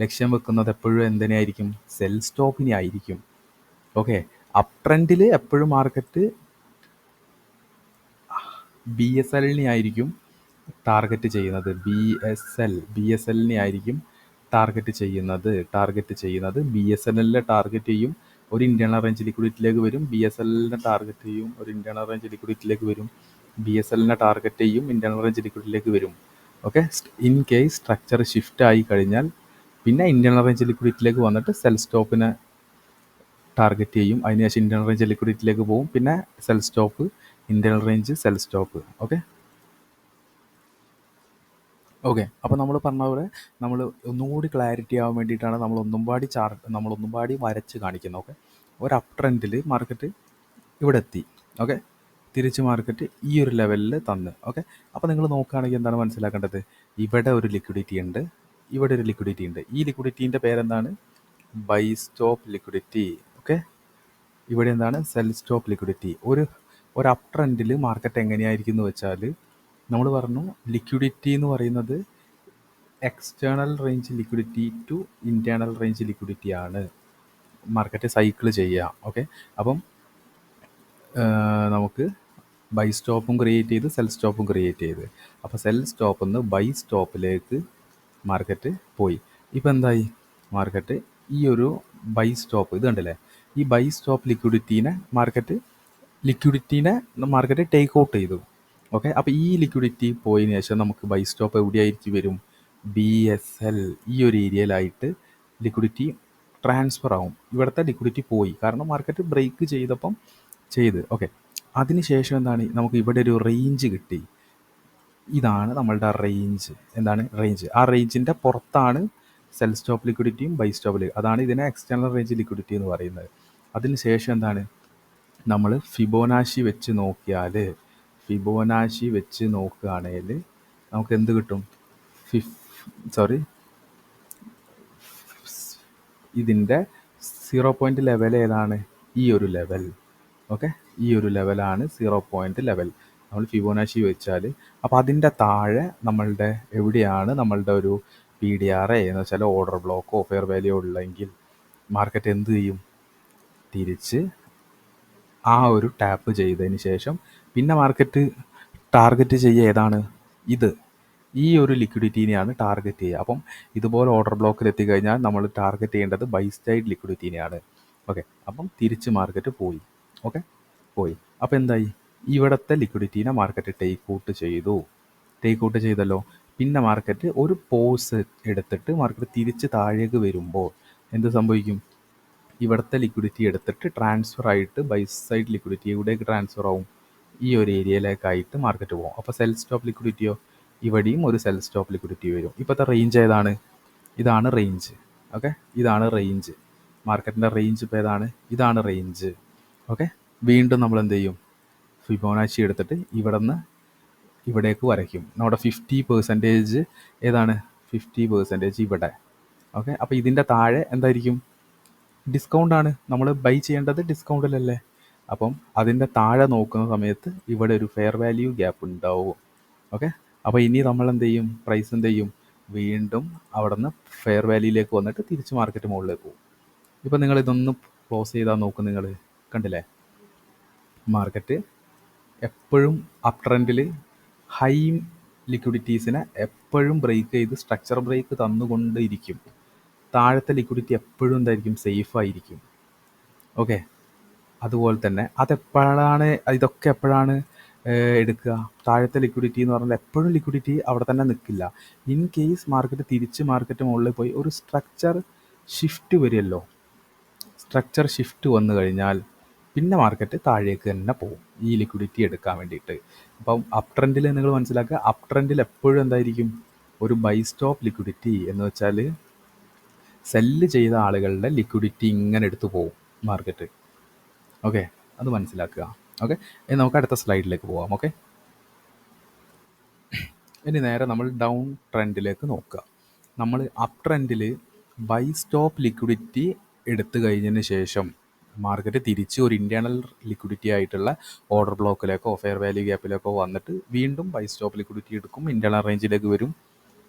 A: ലക്ഷ്യം വെക്കുന്നത് എപ്പോഴും എന്തിനായിരിക്കും? സെൽ സ്റ്റോപ്പിനെ ആയിരിക്കും. ഓക്കെ, അപ് ട്രെൻഡിൽ എപ്പോഴും മാർക്കറ്റ് BSLനെ ആയിരിക്കും ടാർഗറ്റ് ചെയ്യുന്നത്. BSLനെ ആയിരിക്കും ടാർഗറ്റ് ചെയ്യുന്നത്. BSLനെ ടാർഗറ്റ് ചെയ്യും, ഒരു ഇൻറ്റേർണൽ റേഞ്ച് ലിക്വിഡിറ്റിയിലേക്ക് വരും. BSLനെ ടാർഗറ്റ് ചെയ്യും, ഒരു ഇൻറ്റേർണൽ റേഞ്ച് ലിക്വിഡിറ്റിയിലേക്ക് വരും. BSLനെ ടാർഗറ്റ് ചെയ്യും, ഇൻറ്റേർണൽ റേഞ്ച് ലിക്വിഡിറ്റിയിലേക്ക് വരും. Okay, in case structure shift ആയി കഴിഞ്ഞാൽ പിന്നെ ഇൻറ്റേർണൽ റേഞ്ച് ലിക്വിഡിറ്റിയിലേക്ക് വന്നിട്ട് സെൽ സ്റ്റോപ്പിനെ ടാർഗറ്റ് ചെയ്യും. അതിനുശേഷം ഇൻറ്റേർണൽ റേഞ്ച് ലിക്വിഡിറ്റിയിലേക്ക് പോകും, പിന്നെ cell stop, internal range, cell stop. Okay, അപ്പോൾ നമ്മൾ പറഞ്ഞ പോലെ നമ്മൾ ഒന്നുകൂടി ക്ലാരിറ്റി ആവാൻ വേണ്ടിയിട്ടാണ് നമ്മൾ ഒന്നും പാടി വരച്ച് കാണിക്കുന്നത്. ഓക്കെ, ഒരു അപ് ട്രെൻഡിൽ മാർക്കറ്റ് ഇവിടെ എത്തി. ഓക്കെ, തിരിച്ച് മാർക്കറ്റ് ഈ ഒരു ലെവലിൽ തന്ന്. ഓക്കെ. അപ്പോൾ നിങ്ങൾ നോക്കുകയാണെങ്കിൽ എന്താണ് മനസ്സിലാക്കേണ്ടത്? ഇവിടെ ഒരു ലിക്വിഡിറ്റി ഉണ്ട്, ഇവിടെ ഒരു ലിക്വിഡിറ്റി ഉണ്ട്. ഈ ലിക്വിഡിറ്റീൻ്റെ പേരെന്താണ്? Buy stop liquidity. ഓക്കെ. ഇവിടെ എന്താണ്? Sell stop liquidity. ഒരു അപ് ട്രെൻഡിൽ മാർക്കറ്റ് എങ്ങനെയായിരിക്കും എന്ന് വെച്ചാൽ, നമ്മൾ പറഞ്ഞു ലിക്വിഡിറ്റി എന്ന് പറയുന്നത് external range liquidity to internal range liquidity ആണ് മാർക്കറ്റ് സൈക്കിൾ ചെയ്യുക. ഓക്കെ. അപ്പം നമുക്ക് ബൈ സ്റ്റോപ്പും ക്രിയേറ്റ് ചെയ്ത് സെൽ സ്റ്റോപ്പും ക്രിയേറ്റ് ചെയ്ത്, അപ്പോൾ സെൽ സ്റ്റോപ്പിൽ നിന്ന് ബൈ സ്റ്റോപ്പിലേക്ക് മാർക്കറ്റ് പോയി. ഇപ്പോൾ എന്തായി? മാർക്കറ്റ് ഈ ഒരു ബൈ സ്റ്റോപ്പ് ഇത് കണ്ടില്ലേ, ഈ ബൈ സ്റ്റോപ്പ് ലിക്വിഡിറ്റീനെ മാർക്കറ്റ് ടേക്ക് ഔട്ട് ചെയ്തു. ഓക്കെ. അപ്പോൾ ഈ ലിക്വിഡിറ്റി പോയതിന് ശേഷം നമുക്ക് ബൈ സ്റ്റോപ്പ് എവിടെയായിരിക്കും വരും? BSL ഈ ഒരു ഏരിയയിലായിട്ട് ലിക്വിഡിറ്റി ട്രാൻസ്ഫർ ആവും. ഇവിടുത്തെ ലിക്വിഡിറ്റി പോയി, കാരണം മാർക്കറ്റ് ബ്രേക്ക് ചെയ്തപ്പം ചെയ്ത്. ഓക്കെ. അതിനുശേഷം എന്താണ്? നമുക്ക് ഇവിടെ ഒരു റേഞ്ച് കിട്ടി. ഇതാണ് നമ്മളുടെ റേഞ്ച്. എന്താണ് റേഞ്ച്? ആ റേഞ്ചിൻ്റെ പുറത്താണ് സെൽ സ്റ്റോപ്പ് ലിക്വിഡിറ്റിയും ബൈ സ്റ്റോപ്പ് അതാണ് ഇതിനെ എക്സ്റ്റേണൽ റേഞ്ച് ലിക്വിഡിറ്റി എന്ന് പറയുന്നത്. അതിന് ശേഷം എന്താണ്? നമ്മൾ ഫിബോനാച്ചി വെച്ച് നോക്കുകയാണെങ്കിൽ നമുക്ക് എന്ത് കിട്ടും? ഇതിൻ്റെ 0 പോയിൻ്റ് ലെവൽ ഏതാണ്? ഈ ഒരു ലെവൽ. ഓക്കെ. ഈ ഒരു ലെവലാണ് 0 പോയിൻ്റ് ലെവൽ. നമ്മൾ ഫിബോനാച്ചി വെച്ചാൽ, അപ്പോൾ അതിൻ്റെ താഴെ നമ്മളുടെ എവിടെയാണ് നമ്മളുടെ ഒരു PDRA എന്ന് വെച്ചാൽ ഓർഡർ ബ്ലോക്കോ ഫെയർ വാല്യൂ ഉള്ളെങ്കിൽ മാർക്കറ്റ് എന്ത് ചെയ്യും? തിരിച്ച് ആ ഒരു ടാപ്പ് ചെയ്തതിന് ശേഷം പിന്നെ മാർക്കറ്റ് ടാർഗറ്റ് ചെയ്യുക ഏതാണ്? ഈ ഒരു ലിക്വിഡിറ്റീനെയാണ് ടാർഗറ്റ് ചെയ്യുക. അപ്പം ഇതുപോലെ ഓർഡർ ബ്ലോക്കിൽ എത്തിക്കഴിഞ്ഞാൽ നമ്മൾ ടാർഗറ്റ് ചെയ്യേണ്ടത് ബൈ സൈഡ് ലിക്വിഡിറ്റീനെയാണ്. ഓക്കെ. അപ്പം തിരിച്ച് മാർക്കറ്റ് പോയി. ഓക്കെ. പോയി. അപ്പോൾ എന്തായി? ഇവിടുത്തെ ലിക്വിഡിറ്റീനെ മാർക്കറ്റ് ടേക്ക് ഔട്ട് ചെയ്തല്ലോ. പിന്നെ മാർക്കറ്റ് ഒരു പോസ് എടുത്തിട്ട് മാർക്കറ്റ് തിരിച്ച് താഴേക്ക് വരുമ്പോൾ എന്ത് സംഭവിക്കും? ഇവിടുത്തെ ലിക്വിഡിറ്റി എടുത്തിട്ട് ട്രാൻസ്ഫർ ആയിട്ട് ബൈ സൈഡ് ലിക്വിഡിറ്റി എവിടേക്ക് ട്രാൻസ്ഫർ ആവും? ഈ ഒരു ഏരിയയിലേക്കായിട്ട് മാർക്കറ്റ് പോകും. അപ്പോൾ സെൽ സ്റ്റോപ്പ് ലിക്വിഡിറ്റിയോ? ഇവിടെയും ഒരു സെൽ സ്റ്റോപ്പ് ലിക്വിഡിറ്റി വരും. ഇപ്പോഴത്തെ റേഞ്ച് ഏതാണ്? ഇതാണ് റേഞ്ച്. ഓക്കെ. ഇതാണ് റേഞ്ച്. മാർക്കറ്റിൻ്റെ റേഞ്ച് ഇപ്പോൾ ഏതാണ്? ഇതാണ് റേഞ്ച്. ഓക്കെ. വീണ്ടും നമ്മൾ എന്ത് ചെയ്യും? ഫിബോനാച്ചി എടുത്തിട്ട് ഇവിടെ നിന്ന് ഇവിടേക്ക് വരയ്ക്കും. നമ്മുടെ 50% ഏതാണ്? 50% ഇവിടെ. ഓക്കെ. അപ്പോൾ ഇതിൻ്റെ താഴെ എന്തായിരിക്കും? ഡിസ്കൗണ്ടാണ്. നമ്മൾ ബൈ ചെയ്യേണ്ടത് ഡിസ്കൗണ്ടിലല്ലേ. അപ്പം അതിൻ്റെ താഴെ നോക്കുന്ന സമയത്ത് ഇവിടെ ഒരു ഫെയർ വാല്യൂ ഗ്യാപ്പ് ഉണ്ടാവും. ഓക്കെ. അപ്പോൾ ഇനി നമ്മൾ എന്ത് ചെയ്യും? പ്രൈസ് എന്ത് ചെയ്യും? വീണ്ടും അവിടെ നിന്ന് ഫെയർ വാല്യൂയിലേക്ക് വന്നിട്ട് തിരിച്ച് മാർക്കറ്റ് മുകളിലേക്ക് പോകും. ഇപ്പം നിങ്ങൾ ഇതൊന്ന് ക്ലോസ് ചെയ്താൽ നോക്കും. നിങ്ങൾ കണ്ടില്ലേ? മാർക്കറ്റ് എപ്പോഴും അപ് ട്രെൻഡിൽ ഹൈ ലിക്വിഡിറ്റീസിനെ എപ്പോഴും ബ്രേക്ക് ചെയ്ത് സ്ട്രക്ചർ ബ്രേക്ക് തന്നുകൊണ്ടിരിക്കും. താഴത്തെ ലിക്വിഡിറ്റി എപ്പോഴും എന്തായിരിക്കും? സേഫ് ആയിരിക്കും. ഓക്കെ. അതുപോലെ തന്നെ ഇതൊക്കെ എപ്പോഴാണ് എടുക്കുക? താഴത്തെ ലിക്വിഡിറ്റി എന്ന് പറഞ്ഞാൽ എപ്പോഴും ലിക്വിഡിറ്റി അവിടെ തന്നെ നിൽക്കില്ല. ഇൻ കേസ് മാർക്കറ്റ് തിരിച്ച് മാർക്കറ്റ് മുകളിൽ പോയി ഒരു സ്ട്രക്ചർ ഷിഫ്റ്റ് വരുമല്ലോ. സ്ട്രക്ചർ ഷിഫ്റ്റ് വന്നു കഴിഞ്ഞാൽ പിന്നെ മാർക്കറ്റ് താഴേക്ക് തന്നെ പോകും ഈ ലിക്വിഡിറ്റി എടുക്കാൻ വേണ്ടിയിട്ട്. അപ്പം അപ് ട്രെൻഡിൽ നിങ്ങൾ മനസ്സിലാക്കുക, അപ് ട്രെൻഡിൽ എപ്പോഴും എന്തായിരിക്കും? ഒരു ബൈ സ്റ്റോപ്പ് ലിക്വിഡിറ്റി എന്ന് വെച്ചാൽ സെല്ല് ചെയ്ത ആളുകളുടെ ലിക്വിഡിറ്റി ഇങ്ങനെ എടുത്തു പോകും മാർക്കറ്റ്. ഓക്കെ. അത് മനസ്സിലാക്കുക. ഓക്കെ. ഇനി നമുക്ക് അടുത്ത സ്ലൈഡിലേക്ക് പോകാം. ഓക്കെ. ഇനി നേരെ നമ്മൾ ഡൗൺ ട്രെൻഡിലേക്ക് നോക്കുക. നമ്മൾ അപ് ട്രെൻഡിൽ ബൈ സ്റ്റോപ്പ് ലിക്വിഡിറ്റി എടുത്തു കഴിഞ്ഞതിന് ശേഷം മാർക്കറ്റ് തിരിച്ച് ഒരു ഇൻറ്റേർണൽ ലിക്വിഡിറ്റി ആയിട്ടുള്ള ഓർഡർ ബ്ലോക്കിലേക്കോ ഫെയർ വാല്യൂ ഗ്യാപ്പിലേക്കോ വന്നിട്ട് വീണ്ടും ബൈ സ്റ്റോപ്പ് ലിക്വിഡിറ്റി എടുക്കും, ഇൻറ്റേർണൽ റേഞ്ചിലേക്ക് വരും.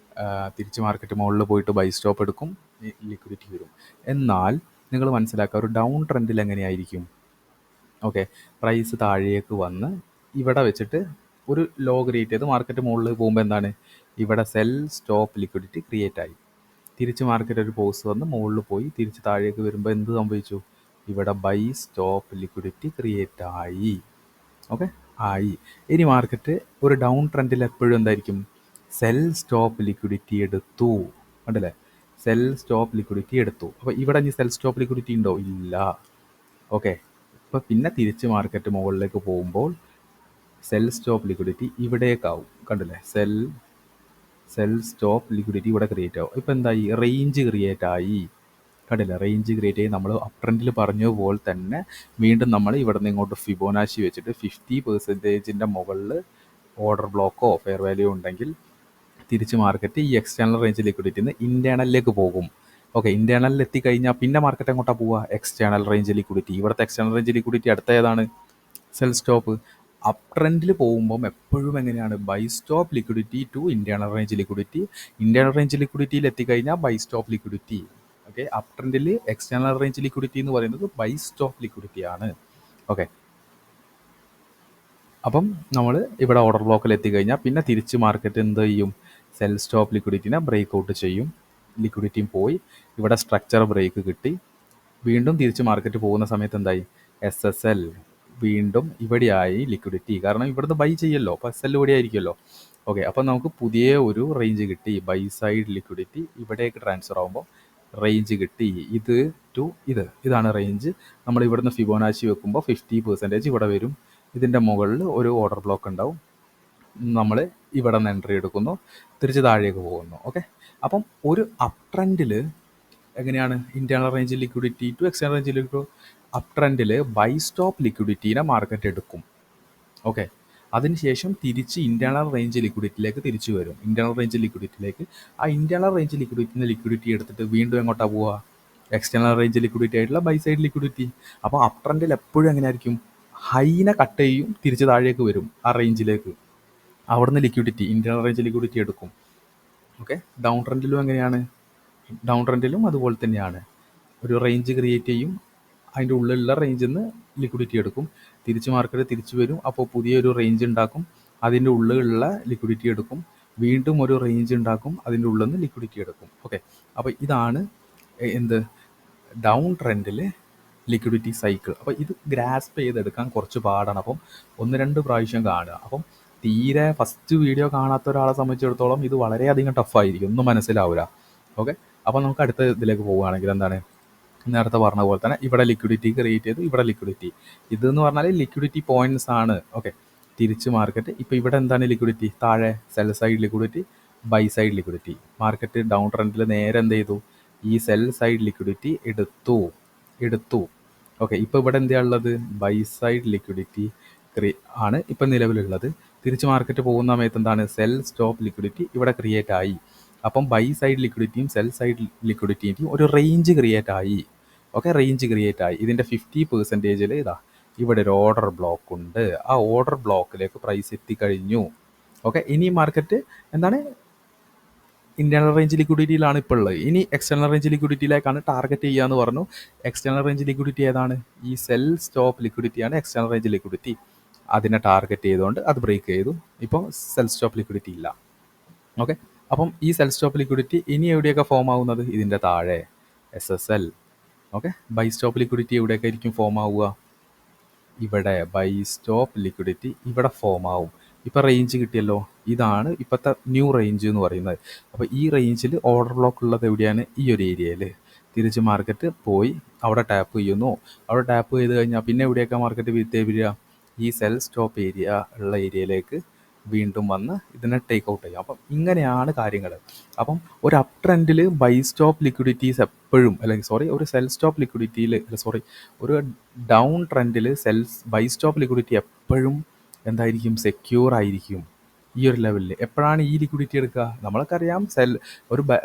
A: തിരിച്ച് മാർക്കറ്റ് മുകളിൽ പോയിട്ട് ബൈ സ്റ്റോപ്പ് എടുക്കും, ലിക്വിഡിറ്റി വരും. എന്നാൽ നിങ്ങൾ മനസ്സിലാക്കുക, ഒരു ഡൗൺ ട്രെൻഡിൽ എങ്ങനെയായിരിക്കും? ഓക്കെ. പ്രൈസ് താഴേക്ക് വന്ന് ഇവിടെ വെച്ചിട്ട് ഒരു ലോ ക്രിയേറ്റ് ചെയ്ത് മാർക്കറ്റ് മുകളിൽ പോകുമ്പോൾ എന്താണ്? ഇവിടെ സെൽ സ്റ്റോപ്പ് ലിക്വിഡിറ്റി ക്രിയേറ്റ് ആയി. തിരിച്ച് മാർക്കറ്റ് ഒരു പോസ് വന്ന് മുകളിൽ പോയി തിരിച്ച് താഴേക്ക് വരുമ്പോൾ എന്ത് സംഭവിച്ചു? ഇവിടെ ബൈ സ്റ്റോപ്പ് ലിക്വിഡിറ്റി ക്രിയേറ്റ് ആയി. ഓക്കെ. ആയി. ഇനി മാർക്കറ്റ് ഒരു ഡൗൺ ട്രെൻഡിൽ എപ്പോഴും എന്തായിരിക്കും? സെൽ സ്റ്റോപ്പ് ലിക്വിഡിറ്റി എടുത്തു. കണ്ടില്ലേ? സെൽ സ്റ്റോപ്പ് ലിക്വിഡിറ്റി എടുത്തു. അപ്പോൾ ഇവിടെ ഇനി സെൽ സ്റ്റോപ്പ് ലിക്വിഡിറ്റി ഉണ്ടോ? ഇല്ല. ഓക്കെ. ഇപ്പോൾ പിന്നെ തിരിച്ച് മാർക്കറ്റ് മുകളിലേക്ക് പോകുമ്പോൾ സെൽ സ്റ്റോപ്പ് ലിക്വിഡിറ്റി ഇവിടേക്കാവും. കണ്ടില്ലേ? സെൽ സ്റ്റോപ്പ് ലിക്വിഡിറ്റി ഇവിടെ ക്രിയേറ്റ് ആവും. ഇപ്പോൾ എന്തായി? റേഞ്ച് ക്രിയേറ്റ് ആയി. കണ്ടില്ല, റേഞ്ച് ക്രിയേറ്റ് ചെയ്ത് നമ്മൾ അപ് ട്രെൻഡിൽ പറഞ്ഞതുപോലെ തന്നെ വീണ്ടും നമ്മൾ ഇവിടെ നിന്ന് ഇങ്ങോട്ട് ഫിബോനാച്ചി വെച്ചിട്ട് 50% മുകളിൽ ഓർഡർ ബ്ലോക്കോ ഫെയർ വാല്യൂ ഉണ്ടെങ്കിൽ തിരിച്ച് മാർക്കറ്റ് ഈ എക്സ്റ്റേണൽ റേഞ്ച് ലിക്വിഡിറ്റിയിൽ നിന്ന് ഇൻറ്റേർണലിലേക്ക് പോകും. ഓക്കെ, ഇൻറ്റേർണലിൽ എത്തിക്കഴിഞ്ഞാൽ പിന്നെ മാർക്കറ്റ് എങ്ങോട്ടാണ് പോവുക? External range liquidity. ഇവിടുത്തെ എക്സ്റ്റേണൽ റേഞ്ച് ലിക്വിഡിറ്റി അടുത്ത ഏതാണ്? Sell stop. അപ് ട്രെൻഡിൽ പോകുമ്പം എപ്പോഴും എങ്ങനെയാണ്? Buy stop liquidity to internal range liquidity. Internal range ലിക്വിഡിറ്റിയിൽ എത്തിക്കഴിഞ്ഞാൽ buy stop liquidity. Okay, up ട്രെൻഡിൽ എക്സ്റ്റേണൽ റേഞ്ച് ലിക്വിഡിറ്റി എന്ന് പറയുന്നത് ബൈ സ്റ്റോപ്പ് ലിക്വിഡിറ്റി ആണ്. ഓക്കെ, അപ്പം നമ്മൾ ഇവിടെ ഓർഡർ ബ്ലോക്കിൽ എത്തിക്കഴിഞ്ഞാൽ പിന്നെ തിരിച്ച് മാർക്കറ്റ് എന്ത് ചെയ്യും? സെൽ സ്റ്റോപ്പ് ലിക്വിഡിറ്റിനെ ബ്രേക്ക് ഔട്ട് ചെയ്യും. ലിക്വിഡിറ്റിയും പോയി, ഇവിടെ സ്ട്രക്ചർ ബ്രേക്ക് കിട്ടി. വീണ്ടും തിരിച്ച് മാർക്കറ്റ് പോകുന്ന സമയത്ത് എന്തായി? SSL വീണ്ടും ഇവിടെയായി ലിക്വിഡിറ്റി. കാരണം ഇവിടുന്ന് ബൈ ചെയ്യല്ലോ, അപ്പോൾ SL ഇവിടെ ആയിരിക്കുമല്ലോ. ഓക്കെ, അപ്പോൾ നമുക്ക് പുതിയ ഒരു റേഞ്ച് കിട്ടി. ബൈ സൈഡ് ലിക്വിഡിറ്റി ഇവിടേക്ക് ട്രാൻസ്ഫർ ആകുമ്പോൾ റേഞ്ച് കിട്ടി. ഇത് ടു ഇതാണ് റേഞ്ച്. നമ്മൾ ഇവിടുന്ന് ഫിബോനാച്ചി വെക്കുമ്പോൾ 50% ഇവിടെ വരും. ഇതിൻ്റെ മുകളിൽ ഒരു ഓർഡർ ബ്ലോക്ക് ഉണ്ടാവും. നമ്മൾ ഇവിടെ നിന്ന് എൻട്രി എടുക്കുന്നു, തിരിച്ച് താഴേക്ക് പോകുന്നു. ഓക്കെ, അപ്പം ഒരു അപ് ട്രെൻഡിൽ എങ്ങനെയാണ്? Internal range liquidity to external range liquidity. Up ട്രെൻഡിൽ ബൈ സ്റ്റോപ്പ് ലിക്വിഡിറ്റീനെ മാർക്കറ്റ് എടുക്കും. ഓക്കെ, അതിനുശേഷം തിരിച്ച് ഇൻറ്റേർണൽ റേഞ്ച് ലിക്വിഡിറ്റിയിലേക്ക് തിരിച്ചു വരും. ഇൻറ്റേർണൽ റേഞ്ച് ലിക്വിഡിറ്റിയിലേക്ക് ആ ഇൻറ്റേർണൽ റേഞ്ച് ലിക്വിഡിറ്റിന്ന് ലിക്വിഡിറ്റി എടുത്തിട്ട് വീണ്ടും എങ്ങോട്ടാണ് പോവുക? എക്സ്റ്റേണൽ റേഞ്ച് ലിക്വിഡിറ്റി ആയിട്ടുള്ള ബൈ സൈഡ് ലിക്വിഡിറ്റി. അപ്പോൾ അപ് ട്രെൻഡിൽ എപ്പോഴും എങ്ങനെയായിരിക്കും? ഹൈനെ കട്ട് ചെയ്യും, തിരിച്ച് താഴേക്ക് വരും ആ റേഞ്ചിലേക്ക്. അവിടുന്ന് ലിക്വിഡിറ്റി, ഇൻറ്റേർണൽ റേഞ്ച് ലിക്വിഡിറ്റി എടുക്കും. ഓക്കെ, ഡൗൺ ട്രെൻഡിലും എങ്ങനെയാണ്? ഡൗൺ ട്രെൻഡിലും അതുപോലെ തന്നെയാണ്. ഒരു റേഞ്ച് ക്രിയേറ്റ് ചെയ്യും, അതിൻ്റെ ഉള്ളിലുള്ള റേഞ്ചിൽ നിന്ന് ലിക്വിഡിറ്റി എടുക്കും, തിരിച്ച് മാർക്കറ്റ് തിരിച്ചു വരും, അപ്പോൾ പുതിയൊരു റേഞ്ച് ഉണ്ടാക്കും, അതിൻ്റെ ഉള്ളിലുള്ള ലിക്വിഡിറ്റി എടുക്കും, വീണ്ടും ഒരു റേഞ്ച് ഉണ്ടാക്കും, അതിൻ്റെ ഉള്ളിൽ നിന്ന് ലിക്വിഡിറ്റി എടുക്കും. ഓക്കെ, അപ്പോൾ ഇതാണ് എന്ത്? ഡൗൺ ട്രെൻഡിൽ ലിക്വിഡിറ്റി സൈക്കിൾ. അപ്പോൾ ഇത് ഗ്രാസ്പ് ചെയ്തെടുക്കാൻ കുറച്ച് പാടാണ്. അപ്പം 1-2 പ്രാവശ്യം കാണുക. അപ്പം തീരെ ഫസ്റ്റ് വീഡിയോ കാണാത്ത ഒരാളെ സംബന്ധിച്ചിടത്തോളം ഇത് വളരെയധികം ടഫായിരിക്കും, ഒന്നും മനസ്സിലാവില്ല. ഓക്കെ, അപ്പോൾ നമുക്ക് അടുത്ത ഇതിലേക്ക് പോവുകയാണെങ്കിൽ എന്താണ്? നേരത്തെ പറഞ്ഞ പോലെ തന്നെ ഇവിടെ ലിക്വിഡിറ്റി ക്രിയേറ്റ് ചെയ്തു, ഇവിടെ ലിക്വിഡിറ്റി. ഇതെന്ന് പറഞ്ഞാൽ ലിക്വിഡിറ്റി പോയിന്റ്സ് ആണ്. ഓക്കെ, തിരിച്ച് മാർക്കറ്റ് ഇപ്പോൾ ഇവിടെ എന്താണ് ലിക്വിഡിറ്റി? താഴെ sell side liquidity, buy side liquidity. Market down ട്രെൻഡിൽ നേരെ എന്ത് ചെയ്തു? ഈ സെൽ സൈഡ് ലിക്വിഡിറ്റി എടുത്തു. ഓക്കെ, ഇപ്പോൾ ഇവിടെ എന്താ ഉള്ളത്? ബൈ സൈഡ് ലിക്വിഡിറ്റി ആണ് ഇപ്പം നിലവിലുള്ളത്. തിരിച്ച് മാർക്കറ്റ് പോകുന്ന സമയത്ത് എന്താണ്? സെൽ സ്റ്റോപ്പ് ലിക്വിഡിറ്റി ഇവിടെ ക്രിയേറ്റ് ആയി. അപ്പം ബൈ സൈഡ് ലിക്വിഡിറ്റിയും സെൽ സൈഡ് ലിക്വിഡിറ്റിയും ഒരു റേഞ്ച് ക്രിയേറ്റ് ആയി. ഓക്കെ, റേഞ്ച് ക്രിയേറ്റ് ആയി. ഇതിൻ്റെ 50%-ൽ ഇതാ ഇവിടെ ഒരു ഓർഡർ ബ്ലോക്ക് ഉണ്ട്. ആ ഓർഡർ ബ്ലോക്കിലേക്ക് പ്രൈസ് എത്തിക്കഴിഞ്ഞു. ഓക്കെ, ഇനി മാർക്കറ്റ് എന്താണ്? ഇൻറ്റേർണൽ റേഞ്ച് ലിക്വിഡിറ്റിയിലാണ് ഇപ്പോൾ ഉള്ളത്. ഇനി എക്സ്റ്റേണൽ റേഞ്ച് ലിക്വിഡിറ്റിയിലേക്കാണ് ടാർഗറ്റ് ചെയ്യുക എന്ന് പറഞ്ഞു. എക്സ്റ്റേണൽ റേഞ്ച് ലിക്വിഡിറ്റി ഏതാണ്? ഈ സെൽ സ്റ്റോപ്പ് ലിക്വിഡിറ്റിയാണ് എക്സ്റ്റേണൽ റേഞ്ച് ലിക്വിഡിറ്റി. അതിനെ ടാർഗറ്റ് ചെയ്തുകൊണ്ട് അത് ബ്രേക്ക് ചെയ്തു. ഇപ്പോൾ സെൽ സ്റ്റോപ്പ് ലിക്വിഡിറ്റി ഇല്ല. ഓക്കെ, അപ്പം ഈ സെൽ സ്റ്റോപ്പ് ലിക്വിഡിറ്റി ഇനി എവിടെയൊക്കെ ഫോം ആവുന്നത്? ഇതിൻ്റെ താഴെ SSL. Okay, buy stop liquidity എവിടെയൊക്കെ ആയിരിക്കും ഫോം ആവുക? ഇവിടെ ബൈ സ്റ്റോപ്പ് ലിക്വിഡിറ്റി ഇവിടെ ഫോം ആവും. ഇപ്പോൾ റേഞ്ച് കിട്ടിയല്ലോ, ഇതാണ് ഇപ്പോഴത്തെ ന്യൂ റേഞ്ച് എന്ന് പറയുന്നത്. അപ്പോൾ ഈ റേഞ്ചിൽ ഓർഡർ ബ്ലോക്ക് ഉള്ളത് എവിടെയാണ്? ഈ ഒരു ഏരിയയിൽ. തിരിച്ച് മാർക്കറ്റ് പോയി അവിടെ ടാപ്പ് ചെയ്യുന്നു. അവിടെ ടാപ്പ് ചെയ്ത് കഴിഞ്ഞാൽ പിന്നെ എവിടെയൊക്കെ മാർക്കറ്റ് വരിക? ഈ സെൽ സ്റ്റോപ്പ് ഏരിയ ഉള്ള ഏരിയയിലേക്ക് വീണ്ടും വന്ന് ഇതിനെ ടേക്ക് ഔട്ട് ചെയ്യാം. അപ്പം ഇങ്ങനെയാണ് കാര്യങ്ങൾ. അപ്പം ഒരു അപ് ട്രെൻഡിൽ ബൈ സ്റ്റോപ്പ് ലിക്വിഡിറ്റീസ് എപ്പോഴും, അല്ലെങ്കിൽ ഒരു സെൽ സ്റ്റോപ്പ് ലിക്വിഡിറ്റിയിൽ, ഒരു ഡൗൺ ട്രെൻഡിൽ ബൈ സ്റ്റോപ്പ് ലിക്വിഡിറ്റി എപ്പോഴും എന്തായിരിക്കും? സെക്യൂർ ആയിരിക്കും. ഈ ഒരു ലെവലിൽ എപ്പോഴാണ് ഈ ലിക്വിഡിറ്റി എടുക്കുക? നമ്മൾക്കറിയാം,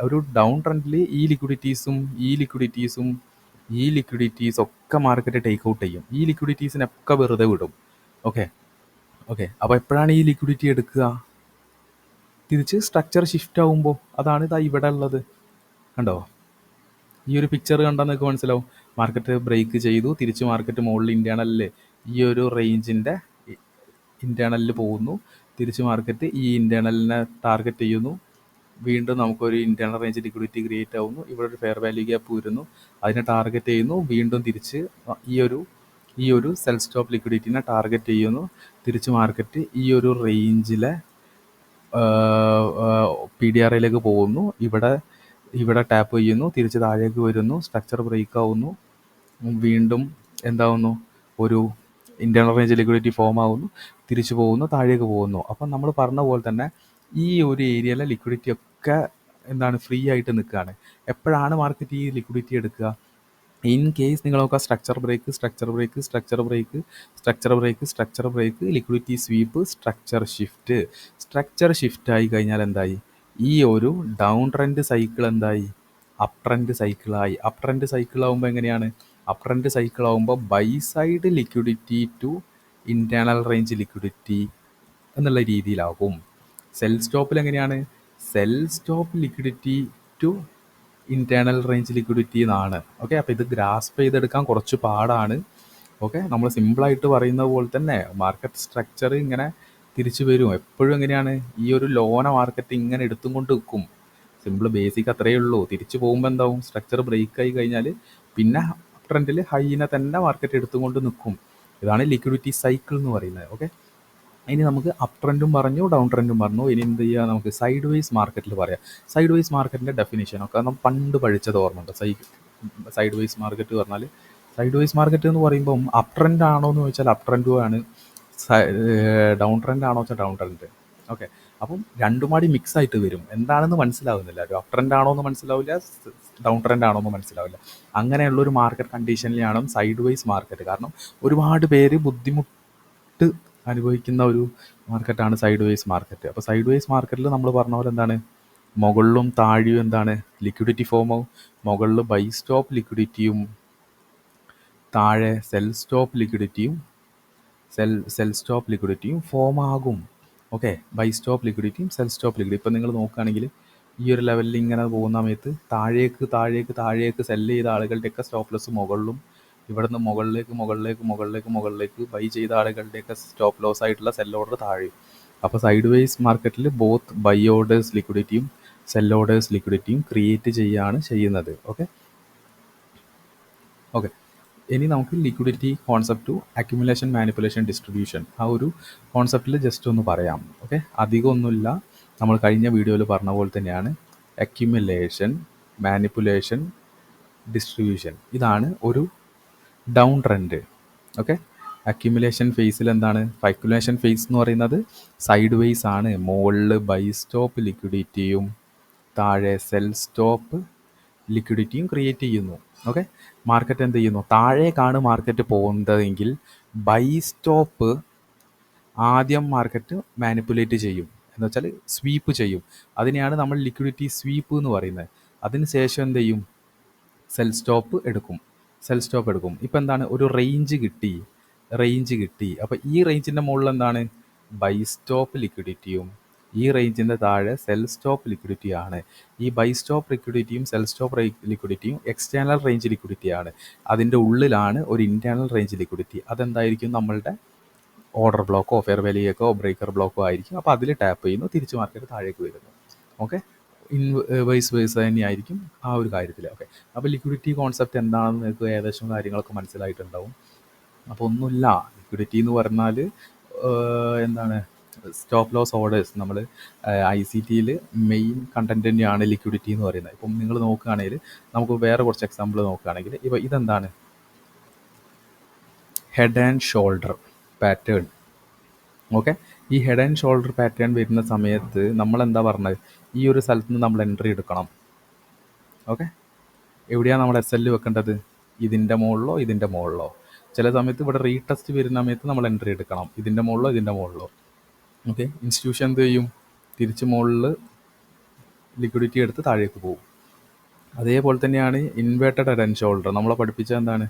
A: ഒരു ഡൗൺ ട്രെൻഡിൽ ഈ ലിക്വിഡിറ്റീസ് ഒക്കെ മാർക്കറ്റ് ടേക്ക് ഔട്ട് ചെയ്യും. ഈ ലിക്വിഡിറ്റീസിനൊക്കെ വെറുതെ വിടും. ഓക്കെ, അപ്പോൾ എപ്പോഴാണ് ഈ ലിക്വിഡിറ്റി എടുക്കുക? തിരിച്ച് സ്ട്രക്ചർ ഷിഫ്റ്റ് ആകുമ്പോൾ. അതാണ് ഇതാ ഇവിടെ ഉള്ളത്. കണ്ടോ? ഈ ഒരു പിക്ചർ കണ്ടാൽ നിങ്ങൾക്ക് മനസ്സിലാവും. മാർക്കറ്റ് ബ്രേക്ക് ചെയ്തു, തിരിച്ച് മാർക്കറ്റ് മുകളിൽ ഇൻറ്റേർണലിൽ ഈ ഒരു റേഞ്ചിൻ്റെ ഇൻറ്റേർണലിൽ പോകുന്നു. തിരിച്ച് മാർക്കറ്റ് ഈ ഇൻറ്റേർണലിനെ ടാർഗറ്റ് ചെയ്യുന്നു. വീണ്ടും നമുക്കൊരു ഇൻറ്റേർണൽ റേഞ്ച് ലിക്വിഡിറ്റി ക്രിയേറ്റ് ആവുന്നു. ഇവിടെ ഒരു ഫെയർ വാല്യൂ ഗ്യാപ്പ് വരുന്നു, അതിനെ ടാർഗറ്റ് ചെയ്യുന്നു. വീണ്ടും തിരിച്ച് ഈ ഒരു സെൽ സ്റ്റോപ്പ് ലിക്വിഡിറ്റിനെ ടാർഗറ്റ് ചെയ്യുന്നു. തിരിച്ച് മാർക്കറ്റ് ഈ ഒരു റേഞ്ചിലെ PDRയിലേക്ക് പോകുന്നു. ഇവിടെ ടാപ്പ് ചെയ്യുന്നു, തിരിച്ച് താഴേക്ക് വരുന്നു, സ്ട്രക്ചർ ബ്രേക്ക് ആവുന്നു. വീണ്ടും എന്താവുന്നു? ഒരു ഇൻറ്റേർണൽ റേഞ്ച് ലിക്വിഡിറ്റി ഫോം ആവുന്നു, തിരിച്ചു പോകുന്നു, താഴേക്ക് പോകുന്നു. അപ്പം നമ്മൾ പറഞ്ഞ പോലെ തന്നെ ഈ ഒരു ഏരിയയിലെ ലിക്വിഡിറ്റി ഒക്കെ എന്താണ് ഫ്രീ ആയിട്ട് നിൽക്കുകയാണ്. എപ്പോഴാണ് മാർക്കറ്റ് ഈ ലിക്വിഡിറ്റി എടുക്കുക? ഇൻ കേസ് നിങ്ങൾ നോക്കുക, structure break, structure break, structure break, structure break, structure break, liquidity sweep, structure shift. Structure shift ആയി കഴിഞ്ഞാൽ എന്തായി? ഈ ഒരു ഡൗൺ ട്രെൻഡ് സൈക്കിൾ എന്തായി? അപ് ട്രെൻഡ് സൈക്കിളായി. അപ് ട്രെൻഡ് സൈക്കിൾ ആകുമ്പോൾ എങ്ങനെയാണ്? അപ് ട്രെൻഡ് സൈക്കിൾ ആകുമ്പോൾ buy side liquidity to internal range liquidity എന്നുള്ള രീതിയിലാകും. സെൽ സ്റ്റോപ്പിൽ എങ്ങനെയാണ്? Sell stop liquidity to internal range liquidity എന്നാണ്. ഓക്കെ, അപ്പോൾ ഇത് ഗ്രാസ്പ് ചെയ്തെടുക്കാൻ കുറച്ച് പാടാണ്. ഓക്കെ, നമ്മൾ സിമ്പിളായിട്ട് പറയുന്ന പോലെ തന്നെ മാർക്കറ്റ് സ്ട്രക്ചർ ഇങ്ങനെ തിരിച്ചു വരും. എപ്പോഴും എങ്ങനെയാണ്? ഈ ഒരു ലോന മാർക്കറ്റ് ഇങ്ങനെ എടുത്തും കൊണ്ട് നിൽക്കും. സിമ്പിൾ ബേസിക് അത്രയേ ഉള്ളൂ. തിരിച്ചു പോകുമ്പോൾ എന്താവും? സ്ട്രക്ചർ ബ്രേക്ക് ആയി കഴിഞ്ഞാൽ പിന്നെ ട്രെൻഡിൽ ഹൈനെ തന്നെ മാർക്കറ്റ് എടുത്തുകൊണ്ട് നിൽക്കും. ഇതാണ് ലിക്വിഡിറ്റി സൈക്കിൾ എന്ന് പറയുന്നത്. ഓക്കെ, ഇനി നമുക്ക് അപ് ട്രെൻഡും പറഞ്ഞു, ഡൗൺ ട്രെൻഡും പറഞ്ഞു. ഇനി എന്ത് ചെയ്യുക? നമുക്ക് സൈഡ് വേസ് മാർക്കറ്റിൽ പറയാം. സൈഡ് വേസ് മാർക്കറ്റിൻ്റെ ഡെഫിനിഷൻ ഒക്കെ നമ്മൾ പണ്ട് പഠിച്ചത് ഓർമ്മയുണ്ട്. സൈഡ് വേസ് മാർക്കറ്റ് പറഞ്ഞാൽ, സൈഡ് വേസ് മാർക്കറ്റ് എന്ന് പറയുമ്പം അപ് ട്രെൻഡ് ആണോ എന്ന് ചോദിച്ചാൽ അപ് ട്രെൻഡും ആണ്, ഡൗൺ ട്രെൻഡ് ആണോ വെച്ചാൽ ഡൗൺ ട്രെൻഡ്. ഓക്കെ, അപ്പം രണ്ടുമാടി മിക്സ് ആയിട്ട് വരും. എന്താണെന്ന് മനസ്സിലാവുന്നില്ല. ഒരു അപ് ട്രെൻഡ് ആണോ എന്ന് മനസ്സിലാവില്ല, ഡൗൺ ട്രെൻഡ് ആണോ എന്ന് മനസ്സിലാവില്ല. അങ്ങനെയുള്ളൊരു മാർക്കറ്റ് കണ്ടീഷനിലാണ് സൈഡ് വേസ് മാർക്കറ്റ്. കാരണം ഒരുപാട് പേര് ബുദ്ധിമുട്ട് അനുഭവിക്കുന്ന ഒരു മാർക്കറ്റാണ് സൈഡ് വേസ് മാർക്കറ്റ്. അപ്പോൾ സൈഡ് വേസ് മാർക്കറ്റിൽ നമ്മൾ പറഞ്ഞ പോലെ എന്താണ്? മുകളിലും താഴെയും എന്താണ്? ലിക്വിഡിറ്റി ഫോമാവും. മുകളിൽ ബൈ സ്റ്റോപ്പ് ലിക്വിഡിറ്റിയും താഴെ സെൽ സ്റ്റോപ്പ് ലിക്വിഡിറ്റിയും ഫോം ആകും. ഓക്കെ, ബൈ സ്റ്റോപ്പ് ലിക്വിഡിറ്റിയും സെൽ സ്റ്റോപ്പ് ലിക്വിഡിറ്റി. ഇപ്പം നിങ്ങൾ നോക്കുകയാണെങ്കിൽ ഈ ഒരു ലെവലിൽ ഇങ്ങനെ പോകുന്ന സമയത്ത് താഴേക്ക് സെല്ല് ചെയ്ത ആളുകളുടെയൊക്കെ സ്റ്റോപ്പ് ലോസ് മുകളിലും, ഇവിടുന്ന് മുകളിലേക്ക് ബൈ ചെയ്ത ആളുകളുടെയൊക്കെ സ്റ്റോപ്പ് ലോസ് ആയിട്ടുള്ള സെൽ ഓർഡർ താഴെയും. അപ്പോൾ സൈഡ് വേസ് മാർക്കറ്റിൽ ബോത്ത് ബൈ ഓർഡേഴ്സ് ലിക്വിഡിറ്റിയും സെൽ ഓർഡേഴ്സ് ലിക്വിഡിറ്റിയും ക്രിയേറ്റ് ചെയ്യുന്നത്. ഓക്കെ, ഇനി നമുക്ക് liquidity concept to accumulation, manipulation, distribution ആ ഒരു കോൺസെപ്റ്റിൽ ജസ്റ്റ് ഒന്ന് പറയാം. ഓക്കെ, അധികമൊന്നുമില്ല. നമ്മൾ കഴിഞ്ഞ വീഡിയോയിൽ പറഞ്ഞ പോലെ തന്നെയാണ്. അക്യുമുലേഷൻ, മാനിപ്പുലേഷൻ, ഡിസ്ട്രിബ്യൂഷൻ, ഇതാണ് ഒരു ഡൗൺ ട്രെൻഡ്. ഓക്കെ, അക്യുമുലേഷൻ ഫേസിൽ എന്താണ്? അക്യുമുലേഷൻ ഫേസ് എന്ന് പറയുന്നത് സൈഡ് വേസ് ആണ്. മുകളിൽ ബൈ സ്റ്റോപ്പ് ലിക്വിഡിറ്റിയും താഴെ സെൽ സ്റ്റോപ്പ് ലിക്വിഡിറ്റിയും ക്രിയേറ്റ് ചെയ്യുന്നു. ഓക്കെ, മാർക്കറ്റ് എന്ത് ചെയ്യുന്നു? താഴേക്കാണ് മാർക്കറ്റ് പോകുന്നതെങ്കിൽ ബൈ സ്റ്റോപ്പ് ആദ്യം മാർക്കറ്റ് മാനിപ്പുലേറ്റ് ചെയ്യും, എന്ന് വെച്ചാൽ സ്വീപ്പ് ചെയ്യും. അതിനെയാണ് നമ്മൾ ലിക്വിഡിറ്റി സ്വീപ്പ് എന്ന് പറയുന്നത്. അതിന് ശേഷം എന്ത് ചെയ്യും? സെൽ സ്റ്റോപ്പ് എടുക്കും. ഇപ്പം എന്താണ്? ഒരു റേഞ്ച് കിട്ടി. അപ്പോൾ ഈ റേഞ്ചിൻ്റെ മുകളിൽ എന്താണ്? ബൈ സ്റ്റോപ്പ് ലിക്വിഡിറ്റിയും ഈ റേഞ്ചിൻ്റെ താഴെ സെൽ സ്റ്റോപ്പ് ലിക്വിഡിറ്റിയാണ്. ഈ ബൈ സ്റ്റോപ്പ് ലിക്വിഡിറ്റിയും സെൽ സ്റ്റോപ്പ് ലിക്വിഡിറ്റിയും എക്സ്റ്റേണൽ റേഞ്ച് ലിക്വിഡിറ്റിയാണ്. അതിൻ്റെ ഉള്ളിലാണ് ഒരു ഇൻറ്റേർണൽ റേഞ്ച് ലിക്വിഡിറ്റി. അതെന്തായിരിക്കും? നമ്മളുടെ ഓർഡർ ബ്ലോക്കോ ഫെയർ വാല്യൂക്കോ ബ്രേക്കർ ബ്ലോക്കോ ആയിരിക്കും. അപ്പോൾ അതിൽ ടാപ്പ് ചെയ്യുന്നു, തിരിച്ച് മാർക്കറ്റ് താഴേക്ക് വരുന്നു. ഓക്കെ, വൈസ് വേഴ്സ തന്നെയായിരിക്കും ആ ഒരു കാര്യത്തിൽ. ഓക്കെ, അപ്പോൾ ലിക്വിഡിറ്റി കോൺസെപ്റ്റ് എന്താണെന്ന് നിങ്ങൾക്ക് ഏകദേശം കാര്യങ്ങളൊക്കെ മനസ്സിലായിട്ടുണ്ടാവും. അപ്പോൾ ഒന്നുമില്ല, ലിക്വിഡിറ്റി എന്ന് പറഞ്ഞാൽ എന്താണ്? Stop loss orders. നമ്മൾ ICTയിൽ മെയിൻ കണ്ടന്റ് തന്നെയാണ് ലിക്വിഡിറ്റി എന്ന് പറയുന്നത്. ഇപ്പം നിങ്ങൾ നോക്കുകയാണെങ്കിൽ, നമുക്ക് വേറെ കുറച്ച് എക്സാമ്പിൾ നോക്കുകയാണെങ്കിൽ, ഇപ്പോൾ ഇതെന്താണ്? Head and shoulder pattern. Okay, ഈ ഹെഡ് ആൻഡ് ഷോൾഡർ പാറ്റേൺ വരുന്ന സമയത്ത് നമ്മൾ എന്താ പറഞ്ഞത്? ഈ ഒരു സ്ഥലത്ത് നിന്ന് നമ്മൾ എൻട്രി എടുക്കണം. ഓക്കെ, എവിടെയാണ് നമ്മൾ SL വെക്കേണ്ടത്? ഇതിൻ്റെ മുകളിലോ. ചില സമയത്ത് ഇവിടെ റീടെസ്റ്റ് വരുന്ന സമയത്ത് നമ്മൾ എൻട്രി എടുക്കണം, ഇതിൻ്റെ മുകളിലോ. ഓക്കെ, ഇൻസ്റ്റിറ്റ്യൂഷൻ എന്ത് ചെയ്യും? തിരിച്ച് മുകളിൽ ലിക്വിഡിറ്റി എടുത്ത് താഴേക്ക് പോകും. അതേപോലെ തന്നെയാണ് ഇൻവേർട്ടഡ് ഹെഡ് ആൻഡ് ഷോൾഡർ. നമ്മളെ പഠിപ്പിച്ച എന്താണ്?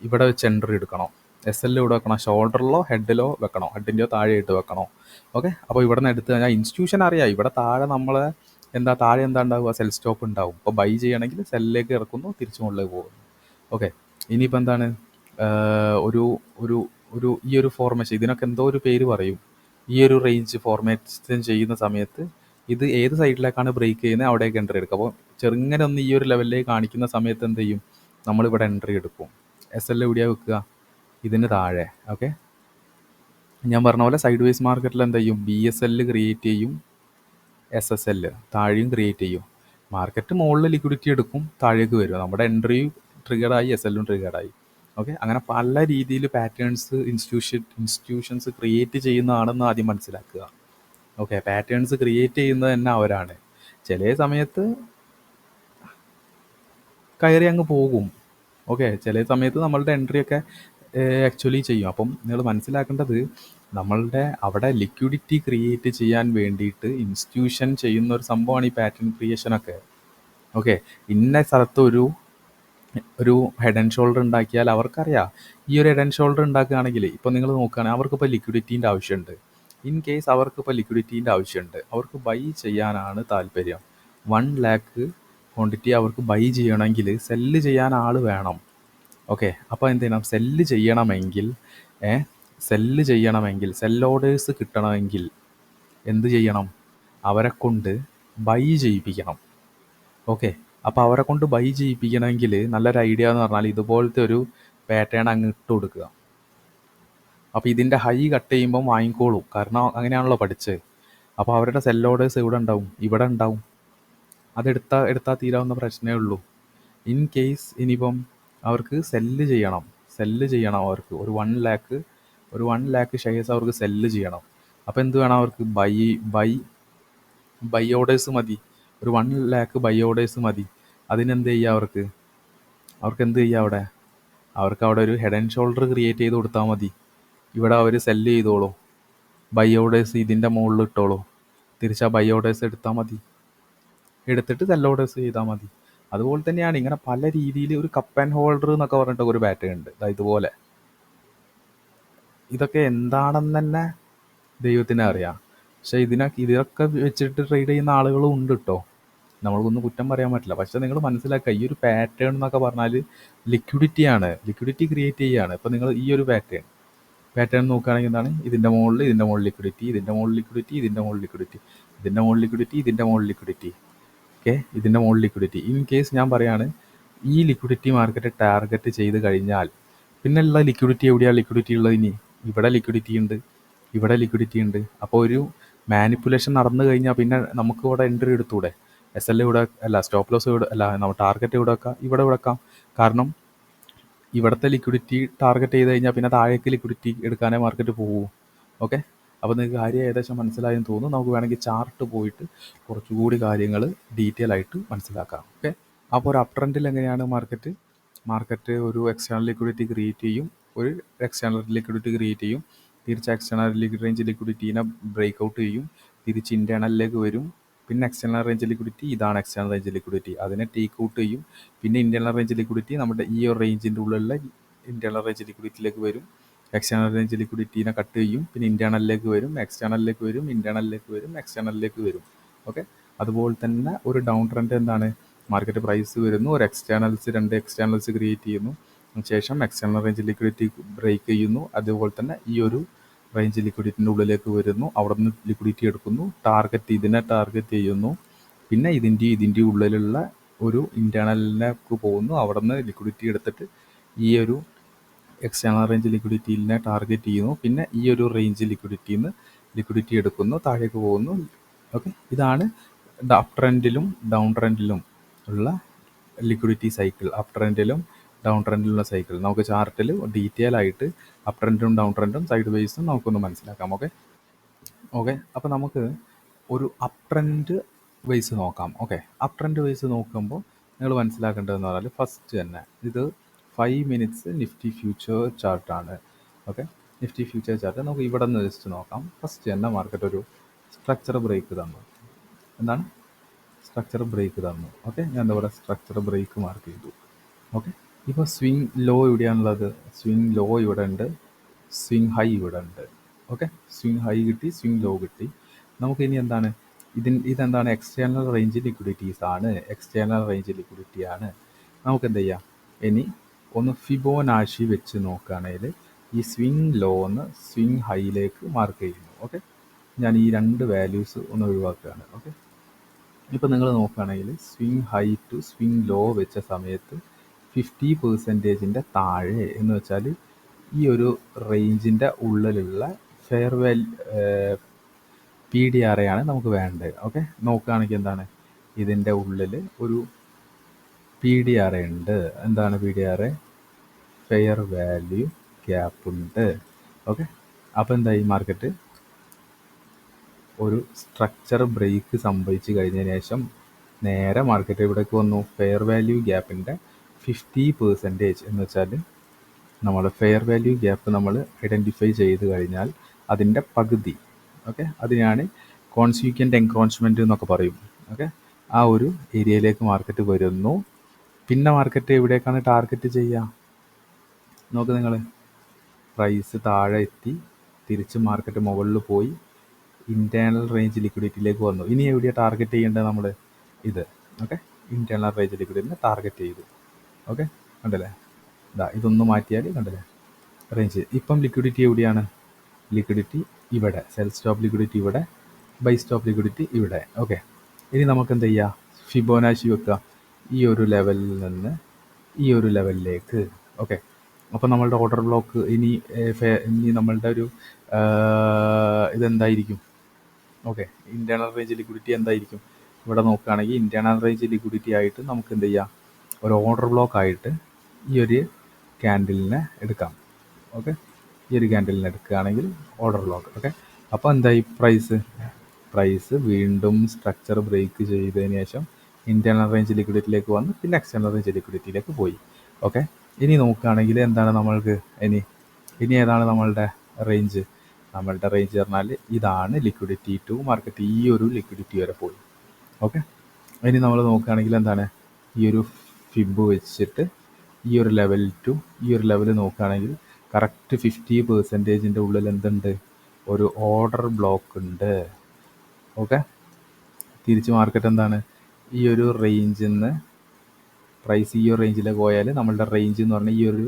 A: ഇവിടെ വെച്ച് എൻട്രി എടുക്കണം. SL ഇവിടെ വെക്കണം, ഷോൾഡറിലോ ഹെഡിലോ വെക്കണോ, ഹെഡിൻ്റെയോ താഴെയിട്ട് വെക്കണോ. ഓക്കെ, അപ്പോൾ ഇവിടെ നിന്ന് എടുത്ത് കഴിഞ്ഞാൽ ഇൻസ്റ്റിറ്റ്യൂഷൻ അറിയാം. ഇവിടെ താഴെ താഴെ എന്താ ഉണ്ടാവുക? സെൽ സ്റ്റോപ്പ് ഉണ്ടാവും. അപ്പോൾ ബൈ ചെയ്യണമെങ്കിൽ സെല്ലിലേക്ക് ഇറക്കുന്നു, തിരിച്ചു മുകളിലേക്ക് പോകുന്നു. ഓക്കെ, ഇനിയിപ്പോൾ എന്താണ്? ഈ ഒരു ഫോർമേഷൻ, ഇതിനൊക്കെ എന്തോ ഒരു പേര് പറയും. ഈ ഒരു റേഞ്ച് ഫോർമേഷൻ ചെയ്യുന്ന സമയത്ത് ഇത് ഏത് സൈഡിലേക്കാണ് ബ്രേക്ക് ചെയ്യുന്നത് അവിടേക്ക് എൻട്രി എടുക്കും. അപ്പോൾ ചെറുങ്ങനെ ഒന്ന് ഈ ഒരു ലെവലിലേക്ക് കാണിക്കുന്ന സമയത്ത് എന്ത് ചെയ്യും? നമ്മളിവിടെ എൻട്രി എടുക്കും. SL എവിടെയാണ് വെക്കുക? ഇതിന് താഴെ. ഓക്കെ, ഞാൻ പറഞ്ഞ പോലെ സൈഡ് വേസ് മാർക്കറ്റിൽ എന്ത് ചെയ്യും? BSL ക്രിയേറ്റ് ചെയ്യും, SSL താഴെയും ക്രിയേറ്റ് ചെയ്യും. മാർക്കറ്റ് മുകളിൽ ലിക്വിഡിറ്റി എടുക്കും, താഴേക്ക് വരും. നമ്മുടെ എൻട്രിയും ട്രിഗറായി, SLും ട്രിഗറായി. ഓക്കെ, അങ്ങനെ പല രീതിയിൽ പാറ്റേൺസ് ഇൻസ്റ്റിറ്റ്യൂഷൻസ് ക്രിയേറ്റ് ചെയ്യുന്നതാണെന്ന് ആദ്യം മനസ്സിലാക്കുക. ഓക്കെ, പാറ്റേൺസ് ക്രിയേറ്റ് ചെയ്യുന്നത് തന്നെ അവരാണ്. ചില സമയത്ത് കയറി അങ്ങ് പോകും. ഓക്കെ, ചില സമയത്ത് നമ്മളുടെ എൻട്രിയൊക്കെ ആക്ച്വലി ചെയ്യും. അപ്പം നിങ്ങൾ മനസ്സിലാക്കേണ്ടത്, നമ്മളുടെ അവിടെ ലിക്വിഡിറ്റി ക്രിയേറ്റ് ചെയ്യാൻ വേണ്ടിയിട്ട് ഇൻസ്റ്റിറ്റ്യൂഷൻ ചെയ്യുന്ന ഒരു സംഭവമാണ് ഈ പാറ്റേൺ ക്രിയേഷനൊക്കെ. ഓക്കെ, ഇന്ന സ്ഥലത്ത് ഒരു ഹെഡ് ആൻഡ് ഷോൾഡർ ഉണ്ടാക്കിയാൽ അവർക്കറിയാം, ഈ ഒരു ഹെഡ് ആൻഡ് ഷോൾഡർ ഉണ്ടാക്കുകയാണെങ്കിൽ ഇപ്പോൾ നിങ്ങൾ നോക്കുകയാണെങ്കിൽ അവർക്കിപ്പോൾ ലിക്വിഡിറ്റീൻ്റെ ആവശ്യമുണ്ട്. ഇൻ കേസ് അവർക്കിപ്പോൾ ലിക്വിഡിറ്റീൻ്റെ ആവശ്യമുണ്ട്, അവർക്ക് ബൈ ചെയ്യാനാണ് താല്പര്യം. 1 lakh ക്വാണ്ടിറ്റി അവർക്ക് ബൈ ചെയ്യണമെങ്കിൽ സെല്ല് ചെയ്യാൻ ആൾ വേണം. ഓക്കെ, അപ്പോൾ എന്ത് ചെയ്യണം? സെല്ല് ചെയ്യണമെങ്കിൽ സെൽ ഓർഡേഴ്സ് കിട്ടണമെങ്കിൽ എന്ത് ചെയ്യണം? അവരെ കൊണ്ട് ബൈ ചെയ്യിപ്പിക്കണം. ഓക്കെ, അപ്പോൾ അവരെ കൊണ്ട് ബൈ ചെയ്യിപ്പിക്കണമെങ്കിൽ നല്ലൊരു ഐഡിയ എന്ന് പറഞ്ഞാൽ ഇതുപോലത്തെ ഒരു പാറ്റേൺ അങ്ങ് ഇട്ട് കൊടുക്കുക. അപ്പോൾ ഇതിൻ്റെ ഹൈ കട്ട് ചെയ്യുമ്പം വാങ്ങിക്കോളും, കാരണം അങ്ങനെയാണല്ലോ പഠിച്ചത്. അപ്പോൾ അവരുടെ സെൽ ഓർഡേഴ്സ് ഇവിടെ ഉണ്ടാവും, ഇവിടെ ഉണ്ടാവും. അതെടുത്താൽ തീരാവുന്ന പ്രശ്നമേ ഉള്ളൂ. ഇൻ കേസ് ഇനിയിപ്പം അവർക്ക് സെല്ല് ചെയ്യണം അവർക്ക് ഒരു 1 lakh ഷെയർസ് അവർക്ക് സെല്ല് ചെയ്യണം. അപ്പോൾ എന്ത് വേണം അവർക്ക്? ബൈ ഓർഡേഴ്സ് മതി. ഒരു 1 lakh ബൈ ഓർഡേഴ്സ് മതി. അതിനെന്ത് ചെയ്യുക? അവർക്ക് എന്ത് ചെയ്യുക? അവർക്ക് അവിടെ ഒരു ഹെഡ് ആൻഡ് ഷോൾഡർ ക്രിയേറ്റ് ചെയ്ത് കൊടുത്താൽ മതി. ഇവിടെ അവർ സെല്ല് ചെയ്തോളൂ, ബൈ ഓർഡേഴ്സ് ഇതിൻ്റെ മുകളിൽ ഇട്ടോളൂ. തിരിച്ചാൽ ബൈ ഓർഡേഴ്സ് എടുത്താൽ മതി, എടുത്തിട്ട് സെൽ ഓർഡേഴ്സ് ചെയ്താൽ മതി. അതുപോലെ തന്നെയാണ് ഇങ്ങനെ പല രീതിയിൽ ഒരു കപ്പ് ആൻഡ് ഹോൾഡർ എന്നൊക്കെ പറഞ്ഞിട്ട് ഒരു പാറ്റേൺ ഉണ്ട്. ഇതുപോലെ ഇതൊക്കെ എന്താണെന്ന് തന്നെ ദൈവത്തിന് അറിയാം. പക്ഷേ ഇതൊക്കെ വെച്ചിട്ട് ട്രേഡ് ചെയ്യുന്ന ആളുകളും ഉണ്ട് കേട്ടോ. നമ്മൾക്കൊന്നും കുറ്റം പറയാൻ പറ്റില്ല. പക്ഷേ നിങ്ങൾ മനസ്സിലാക്കുക, ഈ ഒരു പാറ്റേൺ എന്നൊക്കെ പറഞ്ഞാൽ ലിക്വിഡിറ്റി ക്രിയേറ്റ് ചെയ്യുകയാണ്. ഇപ്പോൾ നിങ്ങൾ ഈ ഒരു പാറ്റേൺ നോക്കുകയാണെങ്കിൽ എന്താണ്? ഇതിൻ്റെ മുകളിൽ ലിക്വിഡിറ്റി, ഇതിൻ്റെ മുകളിൽ ലിക്വിഡിറ്റി, ഇതിൻ്റെ മുകളിൽ ലിക്വിഡിറ്റി, ഇതിൻ്റെ മുകളിൽ ലിക്വിഡിറ്റി, ഇതിൻ്റെ മുകളിൽ ലിക്വിഡിറ്റി. ഓക്കെ, ഇതിൻ്റെ മുകളിൽ ലിക്വിഡിറ്റി. ഇൻ കേസ് ഞാൻ പറയുകയാണ്, ഈ ലിക്വിഡിറ്റി മാർക്കറ്റ് ടാർഗറ്റ് ചെയ്ത് കഴിഞ്ഞാൽ പിന്നെയുള്ള ലിക്വിഡിറ്റി എവിടെയാണ് ലിക്വിഡിറ്റി ഉള്ളത്? ഇനി ഇവിടെ ലിക്വിഡിറ്റി ഉണ്ട്. അപ്പോൾ ഒരു മാനിപ്പുലേഷൻ നടന്നു കഴിഞ്ഞാൽ പിന്നെ നമുക്ക് ഇവിടെ എൻട്രി എടുത്തൂടെ? SL ഇവിടെ അല്ല, സ്റ്റോപ്പ് ലോസ് നമ്മൾ ടാർഗറ്റ് ഇവിടെ വെക്കാം. കാരണം ഇവിടുത്തെ ലിക്വിഡിറ്റി ടാർഗറ്റ് ചെയ്ത് കഴിഞ്ഞാൽ പിന്നെ താഴേക്ക് ലിക്വിഡിറ്റി എടുക്കാനേ മാർക്കറ്റ് പോകൂ. ഓക്കെ, അപ്പോൾ നിങ്ങൾക്ക് കാര്യം ഏകദേശം മനസ്സിലായെന്ന് തോന്നുന്നു. നമുക്ക് വേണമെങ്കിൽ ചാർട്ട് പോയിട്ട് കുറച്ചുകൂടി കാര്യങ്ങൾ ഡീറ്റെയിൽ ആയിട്ട് മനസ്സിലാക്കാം. ഓക്കെ, അപ്പോൾ ഒരു അപ് ട്രെൻഡിൽ എങ്ങനെയാണ് മാർക്കറ്റ് ഒരു എക്സ്റ്റേണൽ ലിക്വിഡിറ്റി ക്രിയേറ്റ് ചെയ്യും, തിരിച്ച് എക്സ്റ്റേണൽ റേഞ്ച് ലിക്വിഡിറ്റീനെ ബ്രേക്ക് ഔട്ട് ചെയ്യും, തിരിച്ച് ഇൻറ്റേർണലിലേക്ക് വരും. പിന്നെ എക്സ്റ്റേണൽ റേഞ്ച് ലിക്വിഡിറ്റി, ഇതാണ് എക്സ്റ്റേണൽ റേഞ്ച് ലിക്വിഡിറ്റി, അതിനെ ടേക്ക് ഔട്ട് ചെയ്യും. പിന്നെ ഇൻറ്റേർണൽ റേഞ്ച് ലിക്വിഡിറ്റി നമ്മുടെ ഈ ഒരു റേഞ്ചിൻ്റെ ഉള്ളിലുള്ള ഇൻറ്റേർണൽ റേഞ്ച് ലിക്വിഡിറ്റിയിലേക്ക് വരും. എക്സ്റ്റേണൽ റേഞ്ച് ലിക്വിഡിറ്റീനെ കട്ട് ചെയ്യും, പിന്നെ ഇൻറ്റേർണലിലേക്ക് വരും, എക്സ്റ്റേണലിലേക്ക് വരും, ഇൻറ്റേർണലിലേക്ക് വരും, എക്സ്റ്റേണലിലേക്ക് വരും. ഓക്കെ, അതുപോലെ തന്നെ ഒരു ഡൗൺ ട്രെൻഡ് എന്താണ്? മാർക്കറ്റ് പ്രൈസ് വരുന്നു, രണ്ട് എക്സ്റ്റേണൽസ് ക്രിയേറ്റ് ചെയ്യുന്നു, ശേഷം എക്സ്റ്റേണൽ റേഞ്ച് ലിക്വിഡിറ്റി ബ്രേക്ക് ചെയ്യുന്നു. അതുപോലെ തന്നെ ഈ ഒരു റേഞ്ച് ലിക്വിഡിറ്റിൻ്റെ ഉള്ളിലേക്ക് വരുന്നു, അവിടെ നിന്ന് ലിക്വിഡിറ്റി എടുക്കുന്നു, ഇതിനെ ടാർഗറ്റ് ചെയ്യുന്നു. പിന്നെ ഇതിൻ്റെ ഉള്ളിലുള്ള ഒരു ഇൻറ്റേർണലിലേക്ക് പോകുന്നു, അവിടെ നിന്ന് ലിക്വിഡിറ്റി എടുത്തിട്ട് ഈ ഒരു എക്സ്റ്റേണൽ റേഞ്ച് ലിക്വിഡിറ്റിനെ ടാർഗറ്റ് ചെയ്യുന്നു. പിന്നെ ഈ ഒരു റേഞ്ച് ലിക്വിഡിറ്റിയിൽ നിന്ന് ലിക്വിഡിറ്റി എടുക്കുന്നു, താഴേക്ക് പോകുന്നു. ഓക്കെ, ഇതാണ് അപ് ട്രെൻഡിലും ഡൗൺ ട്രെൻഡിലും ഉള്ള ലിക്വിഡിറ്റി സൈക്കിൾ. അപ് ട്രെൻഡിലും ഡൗൺ ട്രെൻഡിലുള്ള സൈക്കിൾ നമുക്ക് ചാർട്ടിൽ ഡീറ്റെയിൽ ആയിട്ട് അപ് ട്രെൻഡും ഡൗൺ ട്രെൻഡും സൈഡ് വേസും നമുക്കൊന്ന് മനസ്സിലാക്കാം. ഓക്കെ, അപ്പോൾ നമുക്ക് ഒരു അപ് ട്രെൻഡ് വേസ് നോക്കാം. ഓക്കെ, അപ് ട്രെൻഡ് വേസ് നോക്കുമ്പോൾ നിങ്ങൾ മനസ്സിലാക്കേണ്ടതെന്ന് പറഞ്ഞാൽ ഫസ്റ്റ് തന്നെ ഇത് 5 minutes നിഫ്റ്റി ഫ്യൂച്ചർ ചാർട്ടാണ്. ഓക്കെ, നിഫ്റ്റി ഫ്യൂച്ചർ ചാർട്ട് നമുക്ക് ഇവിടെ നിന്ന് ജസ്റ്റ് നോക്കാം. ഫസ്റ്റ് തന്നെ മാർക്കറ്റ് ഒരു സ്ട്രക്ചർ ബ്രേക്ക് തന്നു. എന്താണ്? സ്ട്രക്ചർ ബ്രേക്ക് തന്നു. ഓക്കെ, ഞാൻ എന്താ പറയുക, സ്ട്രക്ചർ ബ്രേക്ക് മാർക്ക് ചെയ്തു. ഓക്കെ, ഇപ്പോൾ സ്വിങ് ലോ ഇവിടെയാണുള്ളത്, സ്വിങ് ലോ ഇവിടെ ഉണ്ട്, സ്വിങ് ഹൈ ഇവിടെ ഉണ്ട്. ഓക്കെ, സ്വിങ് ഹൈ കിട്ടി, സ്വിങ് ലോ കിട്ടി. നമുക്കിനി എന്താണ് ഇതെന്താണ്? എക്സ്റ്റേണൽ റേഞ്ച് ലിക്വിഡിറ്റീസ് ആണ്, എക്സ്റ്റേണൽ റേഞ്ച് ലിക്വിഡിറ്റിയാണ്. നമുക്ക് എന്ത് ചെയ്യാം? ഇനി ഒന്ന് ഫിബോനാച്ചി വെച്ച് നോക്കുകയാണെങ്കിൽ ഈ സ്വിങ് ലോന്ന് സ്വിങ് ഹൈയിലേക്ക് മാർക്ക് ചെയ്യുന്നു. ഓക്കെ, ഞാൻ ഈ 2 വാല്യൂസ് ഒന്ന് ഒഴിവാക്കുകയാണ്. ഓക്കെ, ഇപ്പോൾ നിങ്ങൾ നോക്കുകയാണെങ്കിൽ swing high to swing low വെച്ച സമയത്ത് 50% താഴെ എന്ന് വെച്ചാൽ ഈ ഒരു റേഞ്ചിൻ്റെ ഉള്ളിലുള്ള ഫെയർ PDRA ആണ് നമുക്ക് വേണ്ടത്. ഓക്കെ, നോക്കുകയാണെങ്കിൽ എന്താണ്? ഇതിൻ്റെ ഉള്ളിൽ ഒരു PDRA ഉണ്ട്. എന്താണ് PDRA? ഫെയർ വാല്യൂ ഗ്യാപ്പ് ഉണ്ട്. ഓക്കെ, അപ്പോൾ എന്തായി? മാർക്കറ്റ് ഒരു സ്ട്രക്ചർ ബ്രേക്ക് സംഭവിച്ച് കഴിഞ്ഞതിന് ശേഷം നേരെ മാർക്കറ്റ് എവിടേക്ക് വന്നു? ഫെയർ വാല്യൂ ഗ്യാപ്പിൻ്റെ 50% എന്ന് വെച്ചാൽ നമ്മൾ ഫെയർ വാല്യൂ ഗ്യാപ്പ് നമ്മൾ ഐഡൻറ്റിഫൈ ചെയ്ത് കഴിഞ്ഞാൽ അതിൻ്റെ പകുതി, ഓക്കെ, അതിനാണ് കോൺസിക്വൻ്റ് എൻക്രോച്ച്മെൻറ്റ് എന്നൊക്കെ പറയും. ഓക്കെ, ആ ഒരു ഏരിയയിലേക്ക് മാർക്കറ്റ് വരുന്നു. പിന്നെ മാർക്കറ്റ് എവിടേക്കാണ് ടാർഗറ്റ് ചെയ്യുക? നോക്ക് നിങ്ങൾ, പ്രൈസ് താഴെ എത്തി, തിരിച്ച് മാർക്കറ്റ് മുകളിൽ പോയി, ഇൻറ്റേർണൽ റേഞ്ച് ലിക്വിഡിറ്റിയിലേക്ക് വന്നു. ഇനി എവിടെയാണ് ടാർഗറ്റ് ചെയ്യേണ്ടത് നമ്മൾ? ഇത്, ഓക്കെ, ഇൻറ്റേർണൽ റേഞ്ച് ലിക്വിഡിറ്റിനെ ടാർഗറ്റ് ചെയ്തു. ഓക്കെ, കണ്ടല്ലേ? ഇതൊന്ന് മാറ്റിയാൽ കണ്ടല്ലേ റേഞ്ച്. ഇപ്പം ലിക്വിഡിറ്റി എവിടെയാണ്? ലിക്വിഡിറ്റി ഇവിടെ, സെൽ സ്റ്റോപ്പ് ലിക്വിഡിറ്റി ഇവിടെ, ബൈ സ്റ്റോപ്പ് ലിക്വിഡിറ്റി ഇവിടെ. ഓക്കെ, ഇനി നമുക്ക് എന്ത് ചെയ്യുക? ഫിബോനാച്ചി വെക്കുക ഈ ഒരു ലെവലിൽ നിന്ന് ഈ ഒരു ലെവലിലേക്ക്. ഓക്കെ, അപ്പോൾ നമ്മളുടെ ഓർഡർ ബ്ലോക്ക് ഇനി നമ്മളുടെ ഒരു ഇതെന്തായിരിക്കും? ഓക്കെ, ഇൻറ്റേർണൽ റേഞ്ച് ലിക്വിഡിറ്റി എന്തായിരിക്കും? ഇവിടെ നോക്കുകയാണെങ്കിൽ ഇൻറ്റേർണൽ റേഞ്ച് ലിക്വിഡിറ്റി ആയിട്ട് നമുക്ക് എന്ത് ചെയ്യാം? ഒരു ഓർഡർ ബ്ലോക്ക് ആയിട്ട് ഈ ഒരു ക്യാൻഡിലിനെ എടുക്കാം. ഓക്കെ, ഈ ഒരു ക്യാൻഡിലിനെ എടുക്കുകയാണെങ്കിൽ ഓർഡർ ബ്ലോക്ക്. ഓക്കെ, അപ്പോൾ എന്തായി? പ്രൈസ് വീണ്ടും സ്ട്രക്ചർ ബ്രേക്ക് ചെയ്തതിന് ശേഷം ഇൻറ്റേർണൽ റേഞ്ച് ലിക്വിഡിറ്റിയിലേക്ക് വന്ന് പിന്നെ എക്സ്റ്റേണൽ റേഞ്ച് ലിക്വിഡിറ്റിയിലേക്ക് പോയി. ഓക്കെ, ഇനി നോക്കുകയാണെങ്കിൽ എന്താണ് നമ്മൾക്ക് ഇനി ഏതാണ് നമ്മളുടെ റേഞ്ച്? നമ്മളുടെ റേഞ്ച് പറഞ്ഞാൽ ഇതാണ് ലിക്വിഡിറ്റി ടു മാർക്കറ്റ്, ഈ ഒരു ലിക്വിഡിറ്റി വരെ പോയി. ഓക്കെ, ഇനി നമ്മൾ നോക്കുകയാണെങ്കിൽ എന്താണ്? ഈ ഒരു ഫിബ് വെച്ചിട്ട് ഈ ഒരു ലെവൽ ടു ഈ ഒരു ലെവൽ നോക്കുകയാണെങ്കിൽ കറക്റ്റ് 50%-ൻ്റെ ഉള്ളിൽ എന്തുണ്ട്? ഒരു ഓർഡർ ബ്ലോക്ക് ഉണ്ട്. ഓക്കെ, തിരിച്ച് മാർക്കറ്റ് എന്താണ്? ഈ ഒരു റേഞ്ചിൽ നിന്ന് പ്രൈസ് ഈ ഒരു റേഞ്ചിലേക്ക് പോയാൽ നമ്മളുടെ റേഞ്ച് എന്ന് പറഞ്ഞാൽ ഈ ഒരു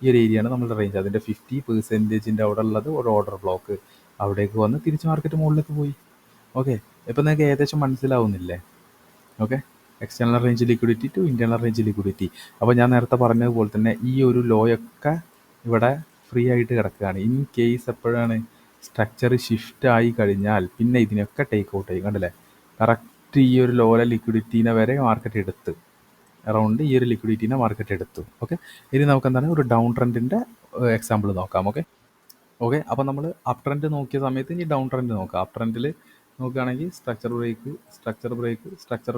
A: ഏരിയയാണ് നമ്മളുടെ റേഞ്ച്. അതിൻ്റെ 50%-ൻ്റെ അവിടെ ഉള്ളത് ഒരു ഓർഡർ ബ്ലോക്ക്. അവിടേക്ക് വന്ന് തിരിച്ച് മാർക്കറ്റ് മുകളിലേക്ക് പോയി. ഓക്കെ, ഇപ്പം നിങ്ങൾക്ക് ഏകദേശം മനസ്സിലാവുന്നില്ലേ? Okay, external range liquidity to internal range liquidity. അപ്പോൾ ഞാൻ നേരത്തെ പറഞ്ഞതുപോലെ തന്നെ ഈ ഒരു ലോയൊക്കെ ഇവിടെ ഫ്രീ ആയിട്ട് കിടക്കുകയാണ്. ഇൻ കേസ് എപ്പോഴാണ് സ്ട്രക്ചർ ഷിഫ്റ്റ് ആയി കഴിഞ്ഞാൽ പിന്നെ ഇതിനൊക്കെ ടേക്ക് ഔട്ട് ചെയ്യും. കണ്ടല്ലേ? കറക്റ്റ് ഈ ഒരു ലോല ലിക്വിഡിറ്റീനെ വരെ മാർക്കറ്റ് എടുത്ത് അറൗണ്ട് ഈ ഒരു ലിക്വിഡിറ്റീനെ മാർക്കറ്റ് എടുത്തു. ഓക്കെ, ഇനി നമുക്ക് എന്താണ് ഒരു ഡൗൺ ട്രെൻഡിൻ്റെ എക്സാമ്പിൾ നോക്കാം. ഓക്കെ, അപ്പോൾ നമ്മൾ അപ് ട്രെൻഡ് നോക്കിയ സമയത്ത് ഇനി ഡൗൺ ട്രെൻഡ് നോക്കാം. അപ് ട്രെൻഡിൽ നോക്കുകയാണെങ്കിൽ സ്ട്രക്ചർ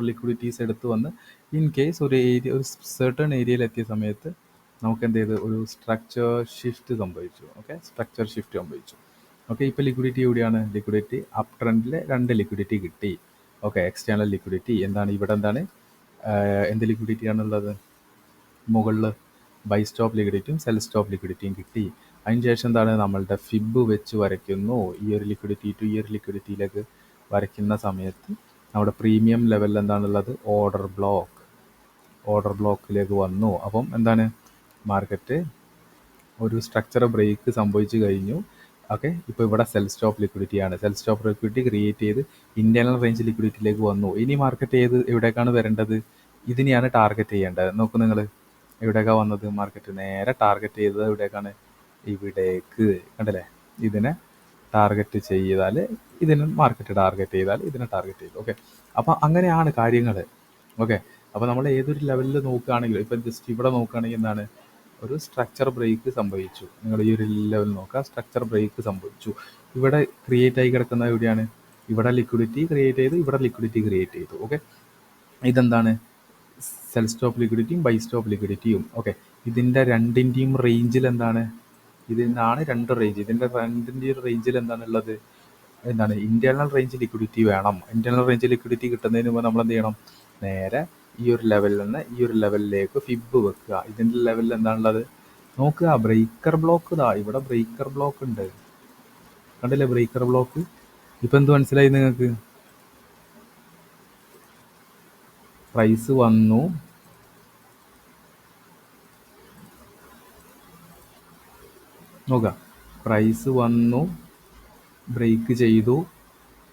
A: ലിക്വിഡിറ്റീസ് എടുത്ത് വന്ന് ഇൻ കേസ് ഒരു സെർട്ടൺ ഏരിയയിൽ എത്തിയ സമയത്ത് നമുക്ക് എന്ത് ചെയ്ത് ഒരു സ്ട്രക്ചർ ഷിഫ്റ്റ് സംഭവിച്ചു. ഓക്കെ, ഇപ്പോൾ ലിക്വിഡിറ്റി എവിടെയാണ്? ലിക്വിഡിറ്റി അപ് ട്രെൻഡിൽ 2 ലിക്വിഡിറ്റി കിട്ടി. ഓക്കെ, എക്സ്റ്റേണൽ ലിക്വിഡിറ്റി എന്താണ്? ഇവിടെ എന്താണ് എന്ത് ലിക്വിഡിറ്റിയാണുള്ളത്? മുകളിൽ ബൈ സ്റ്റോപ്പ് ലിക്വിഡിറ്റിയും സെൽ സ്റ്റോപ്പ് ലിക്വിഡിറ്റിയും കിട്ടി. അതിനുശേഷം എന്താണ്? നമ്മളുടെ ഫിബ് വെച്ച് വരയ്ക്കുന്നു. ഈ ഒരു ലിക്വിഡിറ്റി ടു ഈ ഒരു ലിക്വിഡിറ്റിയിലേക്ക് വരയ്ക്കുന്ന സമയത്ത് നമ്മുടെ പ്രീമിയം ലെവലിൽ എന്താണുള്ളത്? ഓർഡർ ബ്ലോക്കിലേക്ക് വന്നു. അപ്പം എന്താണ്? മാർക്കറ്റ് ഒരു സ്ട്രക്ചർ ബ്രേക്ക് സംഭവിച്ചു കഴിഞ്ഞു. ഓക്കെ, ഇപ്പോൾ ഇവിടെ സെൽ സ്റ്റോപ്പ് ലിക്വിഡിറ്റിയാണ്. സെൽ സ്റ്റോപ്പ് ലിക്വിഡിറ്റി ക്രിയേറ്റ് ചെയ്ത് ഇൻറ്റേർണൽ റേഞ്ച് ലിക്വിഡിറ്റിയിലേക്ക് വന്നു. ഇനി മാർക്കറ്റ് എവിടേക്കാണ് വരേണ്ടത്? ഇതിനെയാണ് ടാർഗറ്റ് ചെയ്യേണ്ടത്. നോക്കൂ നിങ്ങൾ, എവിടേക്കാണ് വന്നത്? മാർക്കറ്റ് നേരെ ടാർഗറ്റ് ചെയ്തത് എവിടേക്കാണ്? ഇവിടേക്ക്. കണ്ടല്ലേ? ഇതിനെ ടാർഗറ്റ് ചെയ്താൽ ഇതിന് മാർക്കറ്റ് ടാർഗറ്റ് ചെയ്താൽ ഇതിനെ ടാർഗറ്റ് ചെയ്തു. ഓക്കെ, അപ്പോൾ അങ്ങനെയാണ് കാര്യങ്ങൾ. ഓക്കെ, അപ്പോൾ നമ്മൾ ഏതൊരു ലെവലിൽ നോക്കുകയാണെങ്കിലും ഇപ്പം ജസ്റ്റ് ഇവിടെ നോക്കുകയാണെങ്കിൽ എന്താണ്? ഒരു സ്ട്രക്ചർ ബ്രേക്ക് സംഭവിച്ചു. നിങ്ങൾ ഈ ഒരു ലെവൽ നോക്കുക, സ്ട്രക്ചർ ബ്രേക്ക് സംഭവിച്ചു. ഇവിടെ ക്രിയേറ്റ് ആയി കിടക്കുന്ന എവിടെയാണ്? ഇവിടെ ലിക്വിഡിറ്റി ക്രിയേറ്റ് ചെയ്തു, ഇവിടെ ലിക്വിഡിറ്റി ക്രിയേറ്റ് ചെയ്തു. ഓക്കെ, ഇതെന്താണ്? സെൽ സ്റ്റോപ്പ് ലിക്വിഡിറ്റിയും ബൈ സ്റ്റോപ്പ് ലിക്വിഡിറ്റിയും. ഓക്കെ, ഇതിൻ്റെ രണ്ടിൻ്റെയും റേഞ്ചിൽ എന്താണ്? ഇതിനാണ് 2 റേഞ്ച്. ഇതിൻ്റെ രണ്ടിൻ്റെയും റേഞ്ചിൽ എന്താണുള്ളത്? ഇൻറ്റേർണൽ റേഞ്ച് ലിക്വിഡിറ്റി വേണം. ഇൻറ്റേർണൽ റേഞ്ച് ലിക്വിഡിറ്റി കിട്ടുന്നതിന് മുമ്പ് നമ്മൾ എന്ത് ചെയ്യണം? നേരെ ഈ ഒരു ലെവലിൽ നിന്ന് ഈ ഒരു ലെവലിലേക്ക് ഫിബ് വെക്കുക. ഇതിൻ്റെ ലെവലിൽ എന്താണുള്ളത്? നോക്കുക, ബ്രേക്കർ ബ്ലോക്ക്. ഇവിടെ ബ്രേക്കർ ബ്ലോക്ക് ഉണ്ട്. കണ്ടില്ലേ ബ്രേക്കർ ബ്ലോക്ക്? ഇപ്പം എന്ത് മനസ്സിലായി നിങ്ങൾക്ക്? പ്രൈസ് വന്നു, നോക്കുക, പ്രൈസ് വന്നു, ബ്രേക്ക് ചെയ്തു,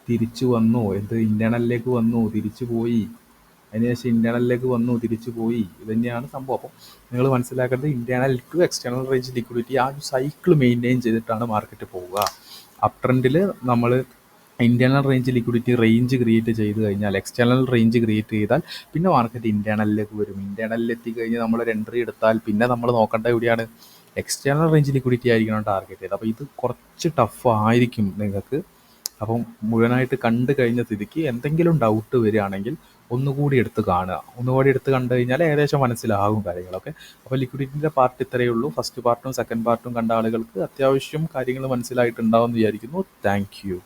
A: തിരിച്ചു വന്നു. ഇൻറ്റേർണലിലേക്ക് വന്നു, തിരിച്ചു പോയി. അതിനുശേഷം ഇൻറ്റേർണലിലേക്ക് വന്നു, തിരിച്ചു പോയി. ഇത് തന്നെയാണ് സംഭവം. അപ്പോൾ നിങ്ങൾ മനസ്സിലാക്കേണ്ടത് internal to external range liquidity ആ ഒരു സൈക്കിൾ മെയിൻറ്റെയിൻ ചെയ്തിട്ടാണ് മാർക്കറ്റ് പോവുക. അപ് ട്രെൻഡിൽ നമ്മൾ internal range liquidity range create ചെയ്ത് കഴിഞ്ഞാൽ, എക്സ്റ്റേണൽ റേഞ്ച് ക്രിയേറ്റ് ചെയ്താൽ പിന്നെ മാർക്കറ്റ് ഇൻറ്റേർണലിലേക്ക് വരും. ഇൻറ്റേർണലിൽ എത്തിക്കഴിഞ്ഞ് നമ്മളൊരു എൻട്രി എടുത്താൽ പിന്നെ നമ്മൾ നോക്കേണ്ട എവിടെയാണ്? എക്സ്റ്റേണൽ റേഞ്ച് ലിക്വിഡിറ്റി ആയിരിക്കണം ടാർഗറ്റ് ചെയ്ത്. അപ്പോൾ ഇത് കുറച്ച് ടഫ് ആയിരിക്കും നിങ്ങൾക്ക്. അപ്പം മുഴുവനായിട്ട് കണ്ടു കഴിഞ്ഞ സ്ഥിതിക്ക് എന്തെങ്കിലും ഡൗട്ട് വരികയാണെങ്കിൽ ഒന്നുകൂടി എടുത്ത് കാണുക. ഒന്നുകൂടി എടുത്ത് കണ്ടു കഴിഞ്ഞാൽ ഏകദേശം മനസ്സിലാകും കാര്യങ്ങളൊക്കെ. അപ്പോൾ ലിക്വിഡിറ്റിൻ്റെ പാർട്ട് ഇത്രയേ ഉള്ളൂ. ഫസ്റ്റ് പാർട്ടും സെക്കൻഡ് പാർട്ടും കണ്ട ആളുകൾക്ക് അത്യാവശ്യം കാര്യങ്ങൾ മനസ്സിലായിട്ടുണ്ടാവും എന്ന് വിചാരിക്കുന്നു. Thank you.